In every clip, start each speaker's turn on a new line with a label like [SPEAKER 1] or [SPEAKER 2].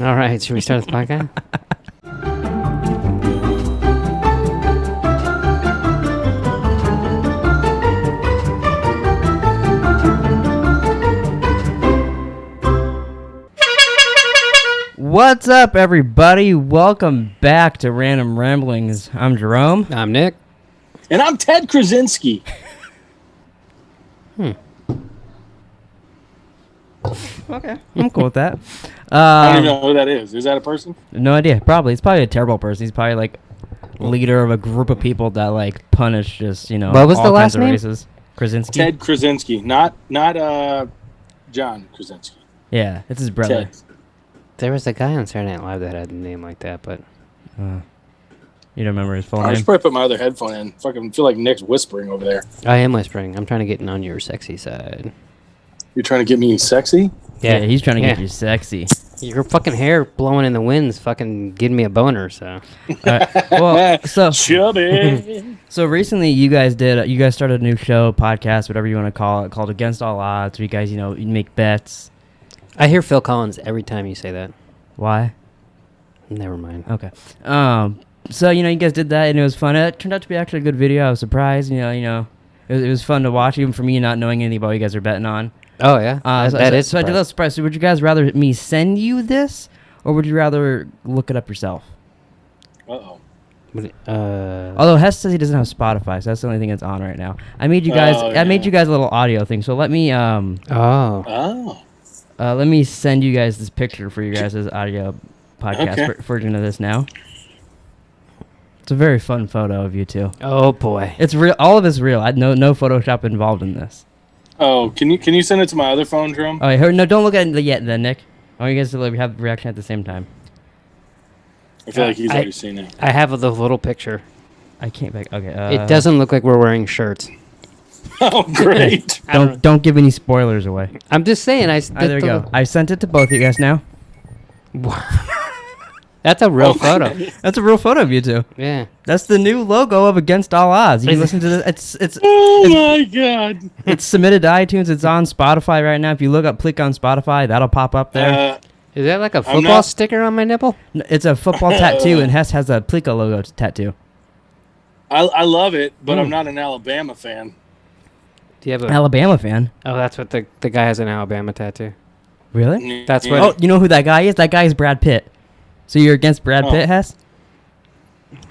[SPEAKER 1] All right, should we start the podcast?
[SPEAKER 2] What's up, everybody? Welcome back to Random Ramblings. I'm Jerome.
[SPEAKER 1] I'm Nick.
[SPEAKER 3] And I'm Ted Krasinski.
[SPEAKER 2] Okay, I'm cool with that.
[SPEAKER 3] I don't even know who that is. Is that a person?
[SPEAKER 2] No idea. Probably. He's probably a terrible person. He's probably like leader of a group of people that like punish just, you know,
[SPEAKER 1] What was
[SPEAKER 2] all
[SPEAKER 1] the
[SPEAKER 2] kinds
[SPEAKER 1] last
[SPEAKER 2] of
[SPEAKER 1] name?
[SPEAKER 2] races. Krasinski.
[SPEAKER 3] Ted Krasinski. Not John Krasinski.
[SPEAKER 2] Yeah, it's his brother.
[SPEAKER 3] Ted.
[SPEAKER 1] There was a guy on Saturday Night Live that had a name like that, but
[SPEAKER 2] You don't remember his full
[SPEAKER 3] I
[SPEAKER 2] name?
[SPEAKER 3] should probably put my other headphone in. Fucking feel like Nick's whispering over there.
[SPEAKER 1] I am whispering. I'm trying to get on your sexy side.
[SPEAKER 3] You're trying to get me sexy?
[SPEAKER 2] Yeah, he's trying to get
[SPEAKER 1] Yeah.
[SPEAKER 2] you sexy.
[SPEAKER 1] Your fucking hair blowing in the wind's fucking giving me a boner, so.
[SPEAKER 2] Well, so
[SPEAKER 3] Chubby.
[SPEAKER 2] So recently, you guys started a new show, podcast, whatever you want to call it, called Against All Odds. Where you guys, you make bets.
[SPEAKER 1] I hear Phil Collins every time you say that.
[SPEAKER 2] Why?
[SPEAKER 1] Never mind.
[SPEAKER 2] Okay. So you guys did that, and it was fun. It turned out to be actually a good video. I was surprised. It was fun to watch, even for me not knowing anything about what you guys are betting on.
[SPEAKER 1] Oh, yeah? That is
[SPEAKER 2] so I did a little surprise. So would you guys rather me send you this, or would you rather look it up yourself?
[SPEAKER 3] Uh-oh.
[SPEAKER 2] Although Hess says he doesn't have Spotify, so that's the only thing that's on right now. I made you guys.
[SPEAKER 3] Oh,
[SPEAKER 2] I made
[SPEAKER 3] yeah.
[SPEAKER 2] you guys a little audio thing. So let me
[SPEAKER 3] Oh.
[SPEAKER 2] let me send you guys this picture for you guys' audio podcast version of this now. It's a very fun photo of you two.
[SPEAKER 1] Oh, boy.
[SPEAKER 2] It's real. All of it's real. No Photoshop involved in this.
[SPEAKER 3] Oh, can you send it to my other phone, Jerome?
[SPEAKER 2] Oh, no, don't look at it yet, then, Nick. I want you guys to have the reaction at the same time.
[SPEAKER 3] I feel like he's already seen it.
[SPEAKER 1] I have the little picture.
[SPEAKER 2] I can't back. Okay.
[SPEAKER 1] It doesn't look like we're wearing shirts.
[SPEAKER 3] Oh, great.
[SPEAKER 2] Don't give any spoilers away.
[SPEAKER 1] I'm just saying.
[SPEAKER 2] There we go. I sent it to both of you guys now.
[SPEAKER 1] That's a real photo.
[SPEAKER 2] That's a real photo of you two.
[SPEAKER 1] Yeah.
[SPEAKER 2] That's the new logo of Against All Odds. You can listen to this. It's
[SPEAKER 3] Oh, my God.
[SPEAKER 2] it's submitted to iTunes. It's on Spotify right now. If you look up Pleeka on Spotify, that'll pop up there.
[SPEAKER 1] Is that like a football sticker on my nipple?
[SPEAKER 2] It's a football tattoo, and Hess has a Pleeka logo tattoo.
[SPEAKER 3] I love it, but I'm not an Alabama fan.
[SPEAKER 1] Do you have a...
[SPEAKER 2] Alabama fan.
[SPEAKER 1] Oh, that's what the guy has an Alabama tattoo.
[SPEAKER 2] Really?
[SPEAKER 1] That's
[SPEAKER 3] Yeah.
[SPEAKER 1] what...
[SPEAKER 2] Oh, you know who that guy is? That guy is Brad Pitt. So you're against Brad Pitt, Hess?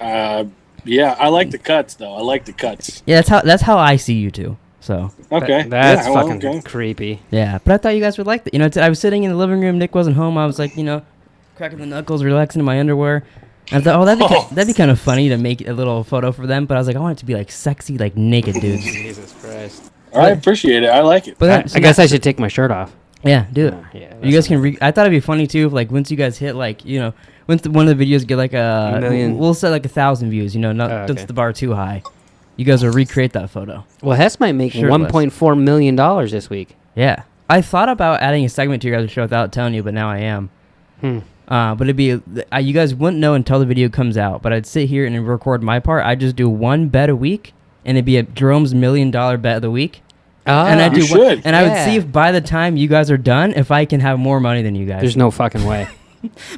[SPEAKER 3] Yeah, I like the cuts, though. I like the cuts.
[SPEAKER 2] Yeah, that's how I see you two. So
[SPEAKER 3] Okay.
[SPEAKER 1] That's
[SPEAKER 3] Yeah, well,
[SPEAKER 1] fucking
[SPEAKER 3] okay.
[SPEAKER 1] creepy.
[SPEAKER 2] yeah, but I thought you guys would like that. I was sitting in the living room. Nick wasn't home. I was like, cracking the knuckles, relaxing in my underwear. And I thought, that'd be kind of funny to make a little photo for them. But I was like, I want it to be like sexy, like naked dudes.
[SPEAKER 1] Jesus Christ.
[SPEAKER 3] I appreciate it. I like it.
[SPEAKER 2] But
[SPEAKER 1] I guess I should take my shirt off.
[SPEAKER 2] yeah, do it.
[SPEAKER 1] Yeah.
[SPEAKER 2] You guys can. I thought it'd be funny too if once you guys hit once one of the videos get like a
[SPEAKER 1] million.
[SPEAKER 2] we'll set like 1,000 views. Not
[SPEAKER 1] okay.
[SPEAKER 2] that's the bar too high. You guys will recreate that photo.
[SPEAKER 1] Well, Hess might make
[SPEAKER 2] Shirtless.
[SPEAKER 1] $1.4 million this week.
[SPEAKER 2] Yeah, I thought about adding a segment to your guys' show without telling you, but now I am. But it'd be you guys wouldn't know until the video comes out. But I'd sit here and record my part. I'd just do one bet a week, and it'd be Jerome's $1 million bet of the week. And I
[SPEAKER 3] you
[SPEAKER 2] do
[SPEAKER 3] should.
[SPEAKER 2] and I would see if by the time you guys are done, if I can have more money than you guys.
[SPEAKER 1] There's no fucking way.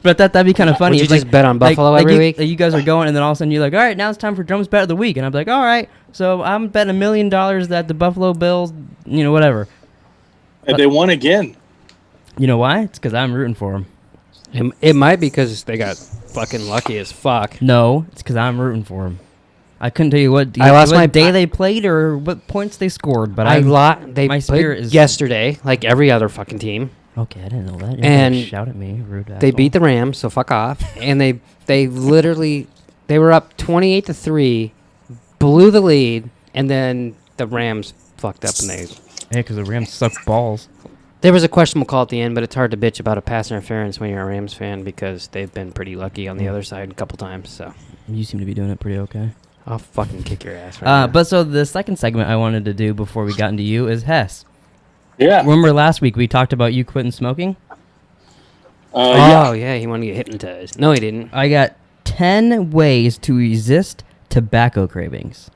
[SPEAKER 2] But that'd be kind of funny.
[SPEAKER 1] Would you
[SPEAKER 2] It's
[SPEAKER 1] just bet on Buffalo every week?
[SPEAKER 2] You guys are going, and then all of a sudden you're like, all right, now it's time for Jerome's bet of the week, and I'm like, all right, so I'm betting $1 million that the Buffalo Bills, whatever.
[SPEAKER 3] And they won again.
[SPEAKER 2] You know why? It's because I'm rooting for them.
[SPEAKER 1] It might be because they got fucking lucky as fuck.
[SPEAKER 2] No, it's because I'm rooting for them. I couldn't tell you what day they played or what points they scored, but
[SPEAKER 1] They
[SPEAKER 2] my
[SPEAKER 1] played
[SPEAKER 2] spirit is
[SPEAKER 1] yesterday, like every other fucking team.
[SPEAKER 2] Okay, I didn't know that. You're
[SPEAKER 1] And
[SPEAKER 2] gonna shout at me, rude asshole.
[SPEAKER 1] They beat the Rams, so fuck off. And they literally were up 28-3, blew the lead, and then the Rams fucked up and
[SPEAKER 2] Yeah, because the Rams suck balls.
[SPEAKER 1] There was a questionable call at the end, but it's hard to bitch about a pass interference when you're a Rams fan because they've been pretty lucky on the other side a couple times. So
[SPEAKER 2] You seem to be doing it pretty okay.
[SPEAKER 1] I'll fucking kick your ass right now.
[SPEAKER 2] But so the second segment I wanted to do before we got into you is Hess.
[SPEAKER 3] Yeah.
[SPEAKER 2] Remember last week we talked about you quitting smoking?
[SPEAKER 1] Oh, yeah, he wanted to get hypnotized. No, he didn't.
[SPEAKER 2] I got 10 ways to resist tobacco cravings.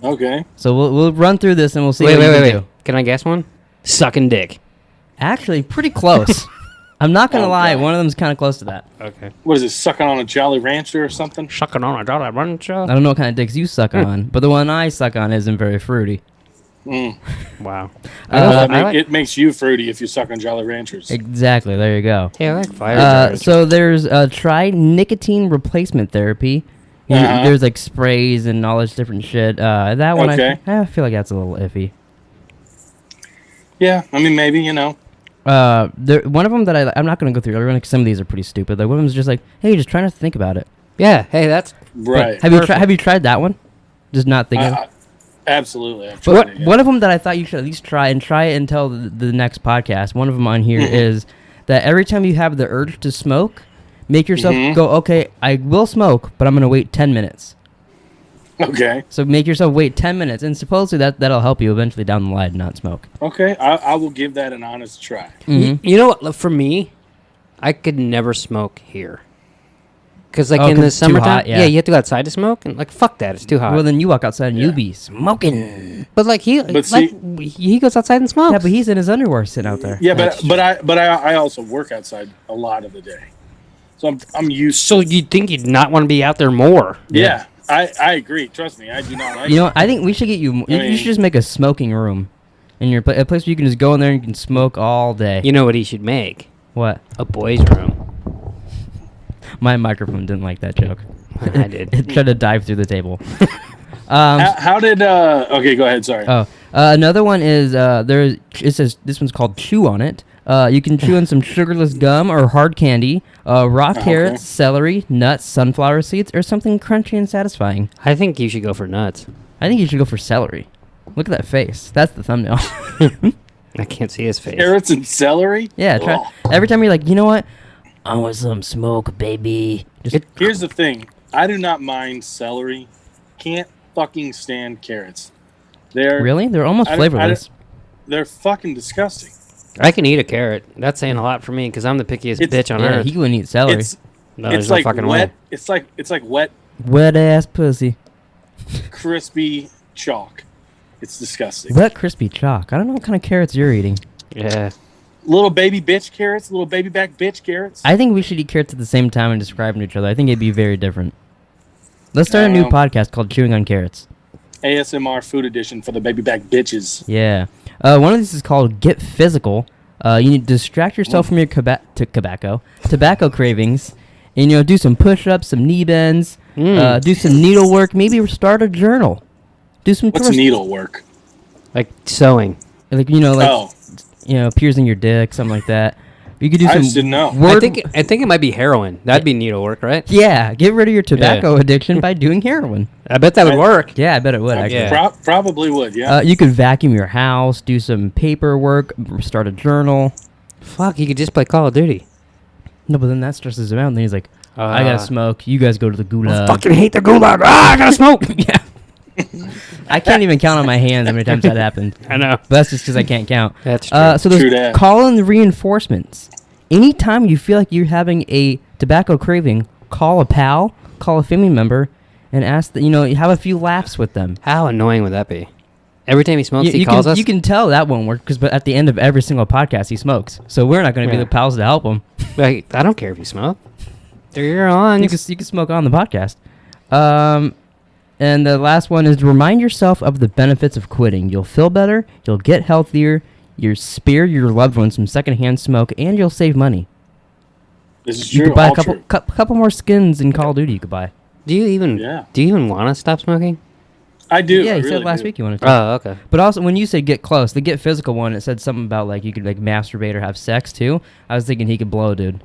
[SPEAKER 3] Okay.
[SPEAKER 2] So we'll run through this and we'll see
[SPEAKER 1] Wait.
[SPEAKER 2] what you can do.
[SPEAKER 1] Can I guess one? Sucking dick.
[SPEAKER 2] Actually, pretty close. I'm not gonna
[SPEAKER 3] Oh,
[SPEAKER 2] lie,
[SPEAKER 3] God.
[SPEAKER 2] one of them's kind of close to that.
[SPEAKER 1] Okay.
[SPEAKER 3] What is it? Sucking on a Jolly Rancher or something?
[SPEAKER 1] Sucking on a dollar run show.
[SPEAKER 2] I don't know what kind of dicks you suck on, but the one I suck on isn't very fruity.
[SPEAKER 3] Mm.
[SPEAKER 1] Wow.
[SPEAKER 3] It makes you fruity if you suck on Jolly Ranchers.
[SPEAKER 2] Exactly. There you go.
[SPEAKER 1] Yeah, I like fire. Jarrett.
[SPEAKER 2] So there's try nicotine replacement therapy. There's like sprays and all this different shit. That one
[SPEAKER 3] Okay.
[SPEAKER 2] I feel like that's a little iffy.
[SPEAKER 3] Yeah, I mean, maybe,
[SPEAKER 2] One of them that I'm not gonna go through everyone because some of these are pretty stupid. Like one of them's just like, hey, just trying to think about it.
[SPEAKER 1] Yeah. Hey, that's
[SPEAKER 3] Right.
[SPEAKER 2] Have you tried that one? Just not thinking.
[SPEAKER 3] Absolutely. I've
[SPEAKER 2] But
[SPEAKER 3] tried it, yeah.
[SPEAKER 2] one of them that I thought you should at least try it until the next podcast. One of them on here is that every time you have the urge to smoke, make yourself go, okay, I will smoke, but I'm going to wait 10 minutes.
[SPEAKER 3] Okay.
[SPEAKER 2] So make yourself wait 10 minutes, and supposedly that'll help you eventually down the line not smoke.
[SPEAKER 3] Okay. I will give that an honest try.
[SPEAKER 1] You know what? For me, I could never smoke here. Because like in
[SPEAKER 2] 'cause
[SPEAKER 1] the
[SPEAKER 2] it's too
[SPEAKER 1] summertime,
[SPEAKER 2] hot, yeah.
[SPEAKER 1] you have to go outside to smoke, and like fuck that, it's too hot.
[SPEAKER 2] Well, then you walk outside and
[SPEAKER 3] Yeah.
[SPEAKER 2] you be smoking.
[SPEAKER 1] but like he goes outside and smokes.
[SPEAKER 2] Yeah, but he's in his underwear sitting out there.
[SPEAKER 3] Yeah,
[SPEAKER 1] That's
[SPEAKER 3] but I also work outside a lot of the day, so I'm used.
[SPEAKER 1] So you'd think you'd not want to be out there more.
[SPEAKER 3] Yeah, I agree. Trust me, I do not like.
[SPEAKER 2] You know, I think we should get you. You
[SPEAKER 3] mean-
[SPEAKER 2] should just make a smoking room in your a place where you can just go in there and you can smoke all day.
[SPEAKER 1] You know what he should make?
[SPEAKER 2] What?
[SPEAKER 1] A boys' room.
[SPEAKER 2] My microphone didn't like that joke.
[SPEAKER 1] I did.
[SPEAKER 2] It tried to dive through the table.
[SPEAKER 3] How did? Okay, go ahead. Sorry.
[SPEAKER 2] Another one is it says this one's called Chew on It. You can chew on some sugarless gum or hard candy, raw carrots, celery, nuts, sunflower seeds, or something crunchy and satisfying.
[SPEAKER 1] I think you should go for nuts.
[SPEAKER 2] I think you should go for celery. Look at that face. That's the thumbnail.
[SPEAKER 1] I can't see his face.
[SPEAKER 3] Carrots and celery.
[SPEAKER 2] Yeah. Try,
[SPEAKER 3] Oh.
[SPEAKER 2] every time you're like, you know what? I want some smoke, baby. Just
[SPEAKER 3] Here's the thing. I do not mind celery. Can't fucking stand carrots. They're
[SPEAKER 2] really? They're almost flavorless.
[SPEAKER 3] They're fucking disgusting.
[SPEAKER 1] I can eat a carrot. That's saying a lot for me because I'm the pickiest bitch on
[SPEAKER 2] Yeah,
[SPEAKER 1] earth.
[SPEAKER 2] he wouldn't eat celery.
[SPEAKER 3] It's
[SPEAKER 1] No, there's
[SPEAKER 3] it's
[SPEAKER 1] no
[SPEAKER 3] like
[SPEAKER 1] fucking
[SPEAKER 3] wet.
[SPEAKER 1] way.
[SPEAKER 3] It's like wet,
[SPEAKER 2] Wet ass pussy.
[SPEAKER 3] crispy chalk. It's disgusting.
[SPEAKER 2] Wet crispy chalk. I don't know what kind of carrots you're eating.
[SPEAKER 1] Yeah.
[SPEAKER 3] Little baby bitch carrots, little baby back bitch carrots.
[SPEAKER 2] I think we should eat carrots at the same time and describe them to each other. I think it'd be very different. Let's start a new podcast called Chewing on Carrots.
[SPEAKER 3] ASMR food edition for the baby back bitches.
[SPEAKER 2] Yeah. One of these is called Get Physical. You need to distract yourself from your tobacco cravings. And, do some push-ups, some knee bends, do some needlework, maybe start a journal. Do some
[SPEAKER 3] What's needlework?
[SPEAKER 1] Like sewing.
[SPEAKER 2] like, piercing your dick, something like that. You could do
[SPEAKER 3] I
[SPEAKER 2] some
[SPEAKER 3] just didn't know.
[SPEAKER 1] I think it might be heroin. That'd be needlework, right?
[SPEAKER 2] Yeah, get rid of your tobacco addiction by doing heroin.
[SPEAKER 1] I bet that would work.
[SPEAKER 2] Yeah, I bet it would, actually.
[SPEAKER 1] Yeah.
[SPEAKER 3] Probably would, yeah.
[SPEAKER 2] You could vacuum your house, do some paperwork, start a journal.
[SPEAKER 1] Fuck, you could just play Call of Duty.
[SPEAKER 2] No, but then that stresses him out, and then he's like, I gotta smoke. You guys go to the gulag.
[SPEAKER 1] I fucking hate the gulag. I gotta smoke.
[SPEAKER 2] Yeah. I can't even count on my hands how many times that happened.
[SPEAKER 1] I know.
[SPEAKER 2] But that's just because I can't count.
[SPEAKER 1] That's true.
[SPEAKER 2] So
[SPEAKER 3] True
[SPEAKER 2] there's
[SPEAKER 3] that.
[SPEAKER 2] call in the reinforcements. Anytime you feel like you're having a tobacco craving, call a pal, call a family member, and ask that have a few laughs with them.
[SPEAKER 1] How annoying would that be? Every time he smokes, he
[SPEAKER 2] you
[SPEAKER 1] calls
[SPEAKER 2] can,
[SPEAKER 1] us.
[SPEAKER 2] You can tell that won't work but at the end of every single podcast he smokes. So we're not going to be
[SPEAKER 1] Yeah.
[SPEAKER 2] the pals to help him.
[SPEAKER 1] Like, I don't care if you smoke. They're on.
[SPEAKER 2] You can smoke on the podcast. And the last one is to remind yourself of the benefits of quitting. You'll feel better, you'll get healthier, you'll spare your loved ones from secondhand smoke, and you'll save money.
[SPEAKER 3] This is
[SPEAKER 2] You
[SPEAKER 3] true.
[SPEAKER 2] could buy
[SPEAKER 3] all
[SPEAKER 2] a couple
[SPEAKER 3] true.
[SPEAKER 2] couple more skins in Call of Duty you could buy.
[SPEAKER 1] Do you even want to stop smoking?
[SPEAKER 3] I do.
[SPEAKER 2] Yeah,
[SPEAKER 3] I
[SPEAKER 2] you
[SPEAKER 3] really
[SPEAKER 2] said last
[SPEAKER 3] do.
[SPEAKER 2] week you wanted to.
[SPEAKER 1] Oh, okay.
[SPEAKER 2] But also, when you say get close, the get physical one, it said something about like you could like masturbate or have sex too. I was thinking he could blow a dude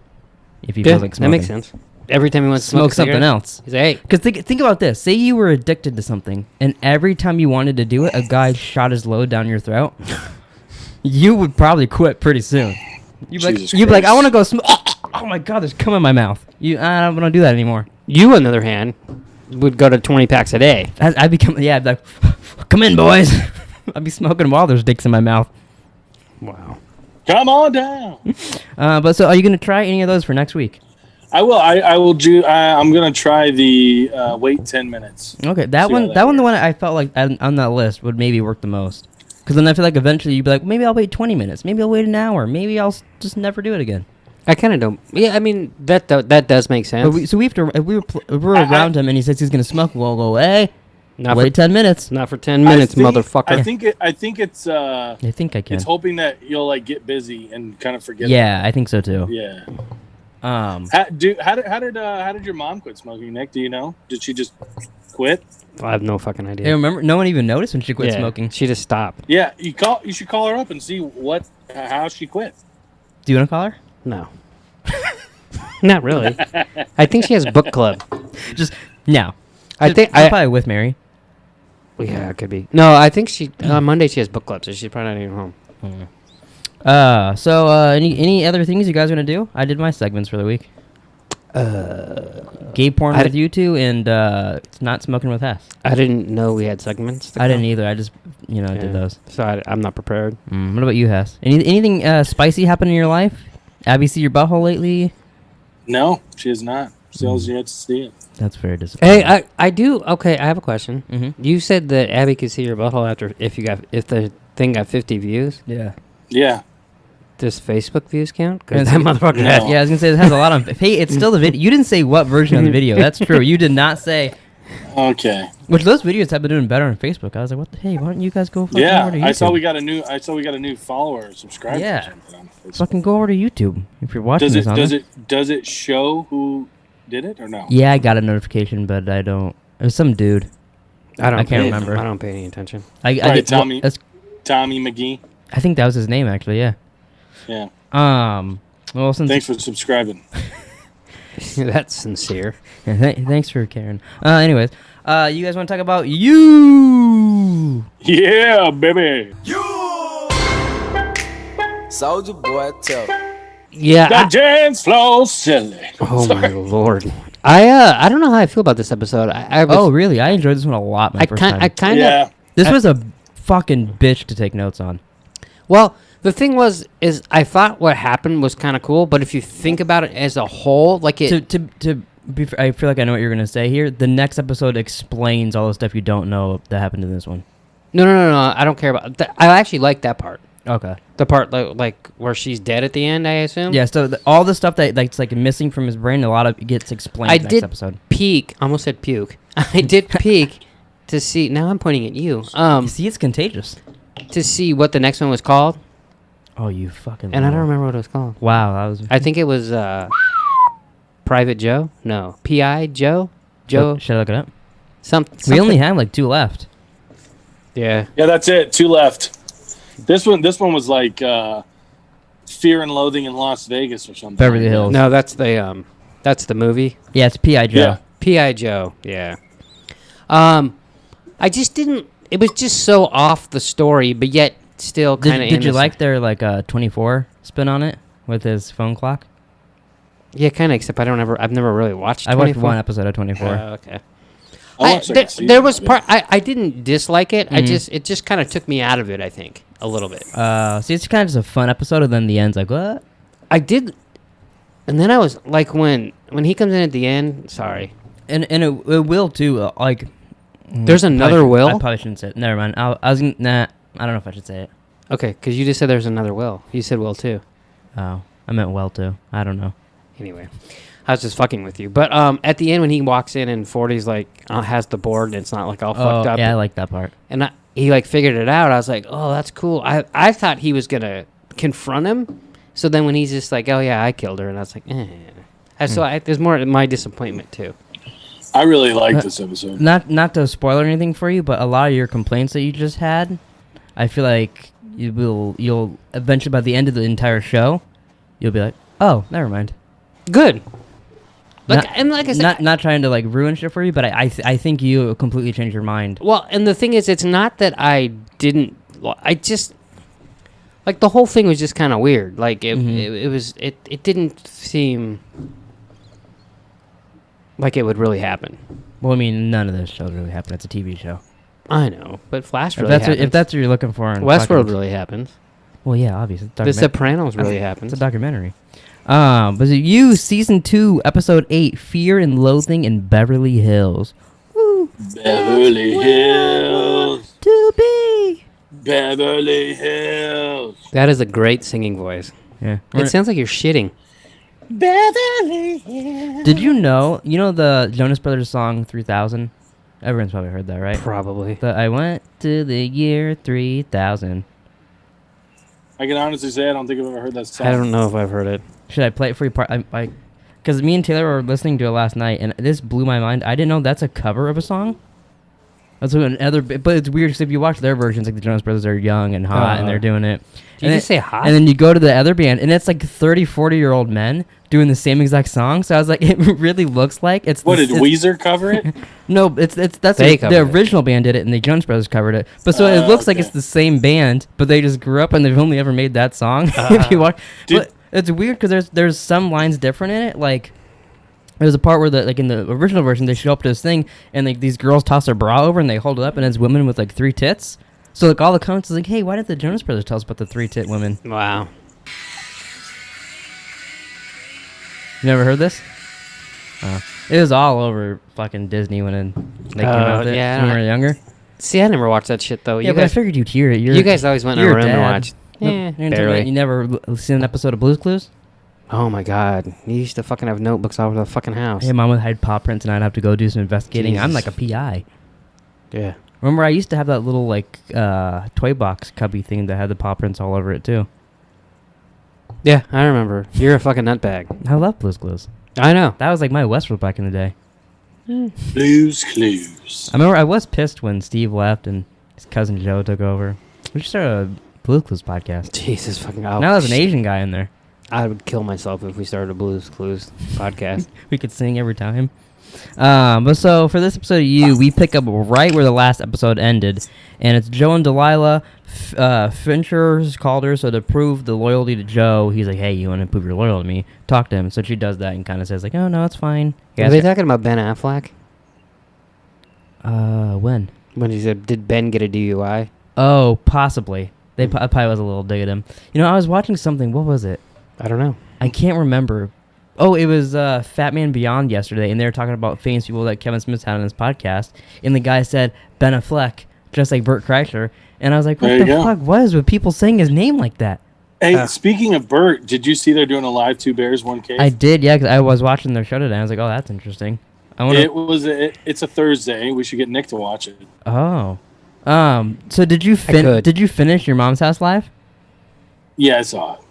[SPEAKER 2] if he
[SPEAKER 1] Yeah,
[SPEAKER 2] feels like
[SPEAKER 1] that
[SPEAKER 2] smoking.
[SPEAKER 1] makes sense. Every time he wants to
[SPEAKER 2] Smoke
[SPEAKER 1] a
[SPEAKER 2] something
[SPEAKER 1] cigarette,
[SPEAKER 2] else.
[SPEAKER 1] He's like, hey,
[SPEAKER 2] Because think about this. Say you were addicted to something, and every time you wanted to do it, a guy shot his load down your throat. You would probably quit pretty soon. You'd be
[SPEAKER 3] Jesus
[SPEAKER 2] like, I
[SPEAKER 3] Christ.
[SPEAKER 2] want to go smoke. Oh my God, there's cum in my mouth. I don't want to do that anymore.
[SPEAKER 1] you, on the other hand, would go to 20 packs a day.
[SPEAKER 2] I'd become, I'd be like, come in, boys. I'd be smoking while there's dicks in my mouth.
[SPEAKER 1] Wow.
[SPEAKER 3] Come on down.
[SPEAKER 2] But so, are you gonna try any of those for next week?
[SPEAKER 3] I will. I will do. I'm gonna try the wait 10 minutes.
[SPEAKER 2] Okay, that
[SPEAKER 3] See
[SPEAKER 2] one.
[SPEAKER 3] how
[SPEAKER 2] That one, the
[SPEAKER 3] works.
[SPEAKER 2] one I felt like on that list would maybe work the most. Because then I feel like eventually you'd be like, maybe I'll wait 20 minutes. Maybe I'll wait an hour. Maybe I'll just never do it again.
[SPEAKER 1] I kind of don't. Yeah, I mean that does make sense.
[SPEAKER 2] But we have to. If we're around him and he says he's gonna smoke, we'll go. Hey,
[SPEAKER 1] not
[SPEAKER 2] wait 10 minutes.
[SPEAKER 1] Not for 10 minutes, motherfucker.
[SPEAKER 3] I think it's.
[SPEAKER 2] I think I can.
[SPEAKER 3] It's hoping that you'll like get busy and kind of forget.
[SPEAKER 2] Yeah, I think so too.
[SPEAKER 3] Yeah.
[SPEAKER 2] Um.
[SPEAKER 3] How did your mom quit smoking, Nick? Do you know? Did she just quit?
[SPEAKER 1] I have no fucking idea.
[SPEAKER 2] Hey, remember, no one even noticed when she quit smoking.
[SPEAKER 1] She just stopped.
[SPEAKER 3] Yeah, you should call her up and see how she quit.
[SPEAKER 2] Do you want to call her?
[SPEAKER 1] No. Not really. I think she has book club.
[SPEAKER 2] Just no.
[SPEAKER 1] I think
[SPEAKER 2] she's probably with Mary.
[SPEAKER 1] Yeah, it could be. No, I think she on Monday she has book club, so she's probably not even home.
[SPEAKER 2] So any other things you guys want to do? I did my segments for the week. Gay porn with you two and not smoking with Hess.
[SPEAKER 1] I didn't know we had segments.
[SPEAKER 2] I didn't either. I just did those.
[SPEAKER 1] So I'm not prepared.
[SPEAKER 2] What about you, Hess? Anything spicy happen in your life? Abby see your butthole lately?
[SPEAKER 3] No, she has not. Still has yet to see it.
[SPEAKER 2] That's very disappointing.
[SPEAKER 1] Hey, I do. Okay, I have a question.
[SPEAKER 2] Mm-hmm.
[SPEAKER 1] You said that Abby could see your butthole after if the thing got 50 views.
[SPEAKER 2] Yeah.
[SPEAKER 3] Yeah.
[SPEAKER 1] Does Facebook views count? Because that motherfucker.
[SPEAKER 3] No.
[SPEAKER 2] Yeah, I was gonna say it has a lot on. Hey, it's still the video. You didn't say what version of the video. That's true. You did not say.
[SPEAKER 3] Okay.
[SPEAKER 2] Which those videos have been doing better on Facebook. I was like, what the hey, why don't you guys go fucking over to YouTube?
[SPEAKER 3] I saw we got a new follower, subscriber.
[SPEAKER 2] Yeah.
[SPEAKER 3] Or something on Facebook.
[SPEAKER 2] Fucking go over to YouTube if you're watching this on
[SPEAKER 3] Does it show who did it or no?
[SPEAKER 2] Yeah, I got a notification, but I don't. It was some dude. I can't remember.
[SPEAKER 1] I don't pay any attention.
[SPEAKER 3] Tommy McGee.
[SPEAKER 2] I think that was his name actually. Yeah.
[SPEAKER 3] Yeah.
[SPEAKER 2] Well,
[SPEAKER 3] Thanks for subscribing.
[SPEAKER 1] That's sincere.
[SPEAKER 2] Yeah, thanks for caring. Anyways, you guys want to talk about you?
[SPEAKER 3] Yeah, baby.
[SPEAKER 4] Soldier boy, tell.
[SPEAKER 1] Yeah.
[SPEAKER 3] The dance floor silly.
[SPEAKER 1] Oh my lord. I don't know how I feel about this episode.
[SPEAKER 2] Oh really? I enjoyed this one a lot. First time.
[SPEAKER 1] I kind of.
[SPEAKER 3] Yeah.
[SPEAKER 2] This was a fucking bitch to take notes on.
[SPEAKER 1] Well, the thing is I thought what happened was kind of cool, but if you think about it as a whole, like it.
[SPEAKER 2] I feel like I know what you're gonna say here. The next episode explains all the stuff you don't know that happened in this one.
[SPEAKER 1] No. I don't care about. I actually like that part.
[SPEAKER 2] Okay.
[SPEAKER 1] The part like where she's dead at the end, I assume.
[SPEAKER 2] Yeah. So all the stuff that's like missing from his brain, a lot of it gets explained next episode.
[SPEAKER 1] Peek. Almost said puke. I did peek to see. Now I'm pointing at you.
[SPEAKER 2] See, it's contagious.
[SPEAKER 1] To see what the next one was called.
[SPEAKER 2] Oh, you fucking.
[SPEAKER 1] And I don't remember what it was called.
[SPEAKER 2] Wow, that was.
[SPEAKER 1] I think it was Private Joe. No, P.I. Joe.
[SPEAKER 2] Should I look it up?
[SPEAKER 1] Something.
[SPEAKER 2] We only have like 2 left.
[SPEAKER 1] Yeah.
[SPEAKER 3] Yeah, that's it. 2 left. This one was like Fear and Loathing in Las Vegas or something.
[SPEAKER 2] Beverly Hills.
[SPEAKER 1] No, that's the movie.
[SPEAKER 2] Yeah, it's P.I. Joe.
[SPEAKER 3] Yeah.
[SPEAKER 1] P.I. Joe. Yeah. I just didn't. It was just so off the story, but yet still kind of.
[SPEAKER 2] Did you like their 24 spin on it with his phone clock?
[SPEAKER 1] Yeah, kind of. Except I've never really watched.
[SPEAKER 2] I
[SPEAKER 1] 24.
[SPEAKER 2] watched one episode of 24.
[SPEAKER 1] Okay.
[SPEAKER 3] There
[SPEAKER 1] was part I didn't dislike it.
[SPEAKER 2] Mhm.
[SPEAKER 1] It just kind of took me out of it. I think a little bit.
[SPEAKER 2] See, it's kind of just a fun episode, and then the end's like what?
[SPEAKER 1] I did, and then I was like when he comes in at the end. Sorry.
[SPEAKER 2] And it will too.
[SPEAKER 1] There's another will.
[SPEAKER 2] I probably shouldn't say it. Never mind. I was nah. I don't know if I should say it.
[SPEAKER 1] Okay, because you just said there's another will. You said will too.
[SPEAKER 2] Oh, I meant well too. I don't know.
[SPEAKER 1] Anyway, I was just fucking with you. But at the end when he walks in and 40's like has the board and it's not like all fucked up.
[SPEAKER 2] Yeah, I like that part.
[SPEAKER 1] And he like figured it out. I was like, oh, that's cool. I thought he was gonna confront him. So then when he's just like, oh yeah, I killed her, and I was like, eh. So there's more my disappointment too.
[SPEAKER 3] I really liked this episode.
[SPEAKER 2] Not to spoil anything for you, but a lot of your complaints that you just had, I feel like you'll eventually by the end of the entire show, you'll be like, oh, never mind.
[SPEAKER 1] Good. Like I said,
[SPEAKER 2] not trying to like ruin shit for you, but I think you completely changed your mind.
[SPEAKER 1] Well, and the thing is, it's not that I didn't. I just like the whole thing was just kind of weird. Like it didn't seem like it would really happen.
[SPEAKER 2] Well, I mean, none of those shows really happen. It's a TV show.
[SPEAKER 1] I know, but Flash really happens.
[SPEAKER 2] If that's what you're looking for,
[SPEAKER 1] Westworld really happens.
[SPEAKER 2] Well, yeah, obviously.
[SPEAKER 1] The Sopranos really happens.
[SPEAKER 2] It's a documentary. But you, season 2, episode 8, Fear and Loathing in Beverly Hills. Woo.
[SPEAKER 3] Beverly Hills.
[SPEAKER 2] To be.
[SPEAKER 3] Beverly Hills.
[SPEAKER 1] That is a great singing voice.
[SPEAKER 2] Yeah.
[SPEAKER 1] It sounds like you're shitting.
[SPEAKER 3] Beverly.
[SPEAKER 2] Did you know the Jonas Brothers song 3000? Everyone's probably heard that, right?
[SPEAKER 1] Probably.
[SPEAKER 2] I went to the year 3000.
[SPEAKER 3] I can honestly say I don't think I've ever heard that song.
[SPEAKER 1] I don't know if I've heard it.
[SPEAKER 2] Should I play it for you? Because me and Taylor were listening to it last night, and this blew my mind. I didn't know that's a cover of a song. That's another, but it's weird because if you watch their versions, like the Jonas Brothers are young and hot, and they're doing it.
[SPEAKER 1] Did you just say hot?
[SPEAKER 2] And then you go to the other band, and it's like 30, 40-year-old men doing the same exact song. So I was like, it really looks like it's.
[SPEAKER 3] What, did Weezer cover it?
[SPEAKER 2] No, that's the original band did it, and the Jonas Brothers covered it. But so it looks like it's the same band, but they just grew up and they've only ever made that song. If you watch, but it's weird because there's some lines different in it, like. There's a part where in the original version they show up to this thing and these girls toss their bra over and they hold it up and it's women with 3 tits. So all the comments is like, hey, why did the Jonas Brothers tell us about the 3 tit women?
[SPEAKER 1] Wow.
[SPEAKER 2] You never heard this? It was all over fucking Disney when they came out with it when we were younger.
[SPEAKER 1] See, I never watched that shit though.
[SPEAKER 2] Yeah, but I figured you'd hear it.
[SPEAKER 1] You guys always went in a room and watched.
[SPEAKER 2] Yeah, barely. You never seen an episode of Blue's Clues?
[SPEAKER 1] Oh my god. You used to fucking have notebooks all over the fucking house.
[SPEAKER 2] Hey, Mom would hide paw prints and I'd have to go do some investigating.
[SPEAKER 1] Jesus.
[SPEAKER 2] I'm like a PI.
[SPEAKER 1] Yeah.
[SPEAKER 2] Remember, I used to have that little toy box cubby thing that had the paw prints all over it too.
[SPEAKER 1] Yeah, I remember. You're a fucking nutbag.
[SPEAKER 2] I love Blue's Clues.
[SPEAKER 1] I know.
[SPEAKER 2] That was like my Westworld back in the day.
[SPEAKER 3] Blue's Clues.
[SPEAKER 2] I remember I was pissed when Steve left and his cousin Joe took over. We should start a Blue's Clues podcast.
[SPEAKER 1] Jesus fucking.
[SPEAKER 2] Now there's an Asian guy in there.
[SPEAKER 1] I would kill myself if we started a Blues Clues podcast.
[SPEAKER 2] We could sing every time. But so for this episode of we pick up right where the last episode ended, and it's Joe and Delilah. Fincher's called her, so to prove the loyalty to Joe, he's like, hey, you want to prove your loyalty to me? Talk to him. So she does that and kind of says like, oh, no, it's fine.
[SPEAKER 1] Are they talking about Ben Affleck?
[SPEAKER 2] When?
[SPEAKER 1] When he said, did Ben get a DUI?
[SPEAKER 2] Oh, possibly. I probably was a little dig at him. I was watching something. What was it?
[SPEAKER 1] I don't know.
[SPEAKER 2] I can't remember. Oh, it was Fat Man Beyond yesterday, and they were talking about famous people that Kevin Smith had on his podcast, and the guy said Ben Affleck, just like Burt Kreischer, and I was like, what the fuck was with people saying his name like that?
[SPEAKER 3] Hey, speaking of Burt, did you see they're doing a live 2 Bears, 1 Cave?
[SPEAKER 2] I did, yeah, because I was watching their show today, and I was like, oh, that's interesting.
[SPEAKER 3] It's a Thursday. We should get Nick to watch it.
[SPEAKER 2] Oh. So did you finish Your Mom's House live?
[SPEAKER 3] Yeah, I saw it.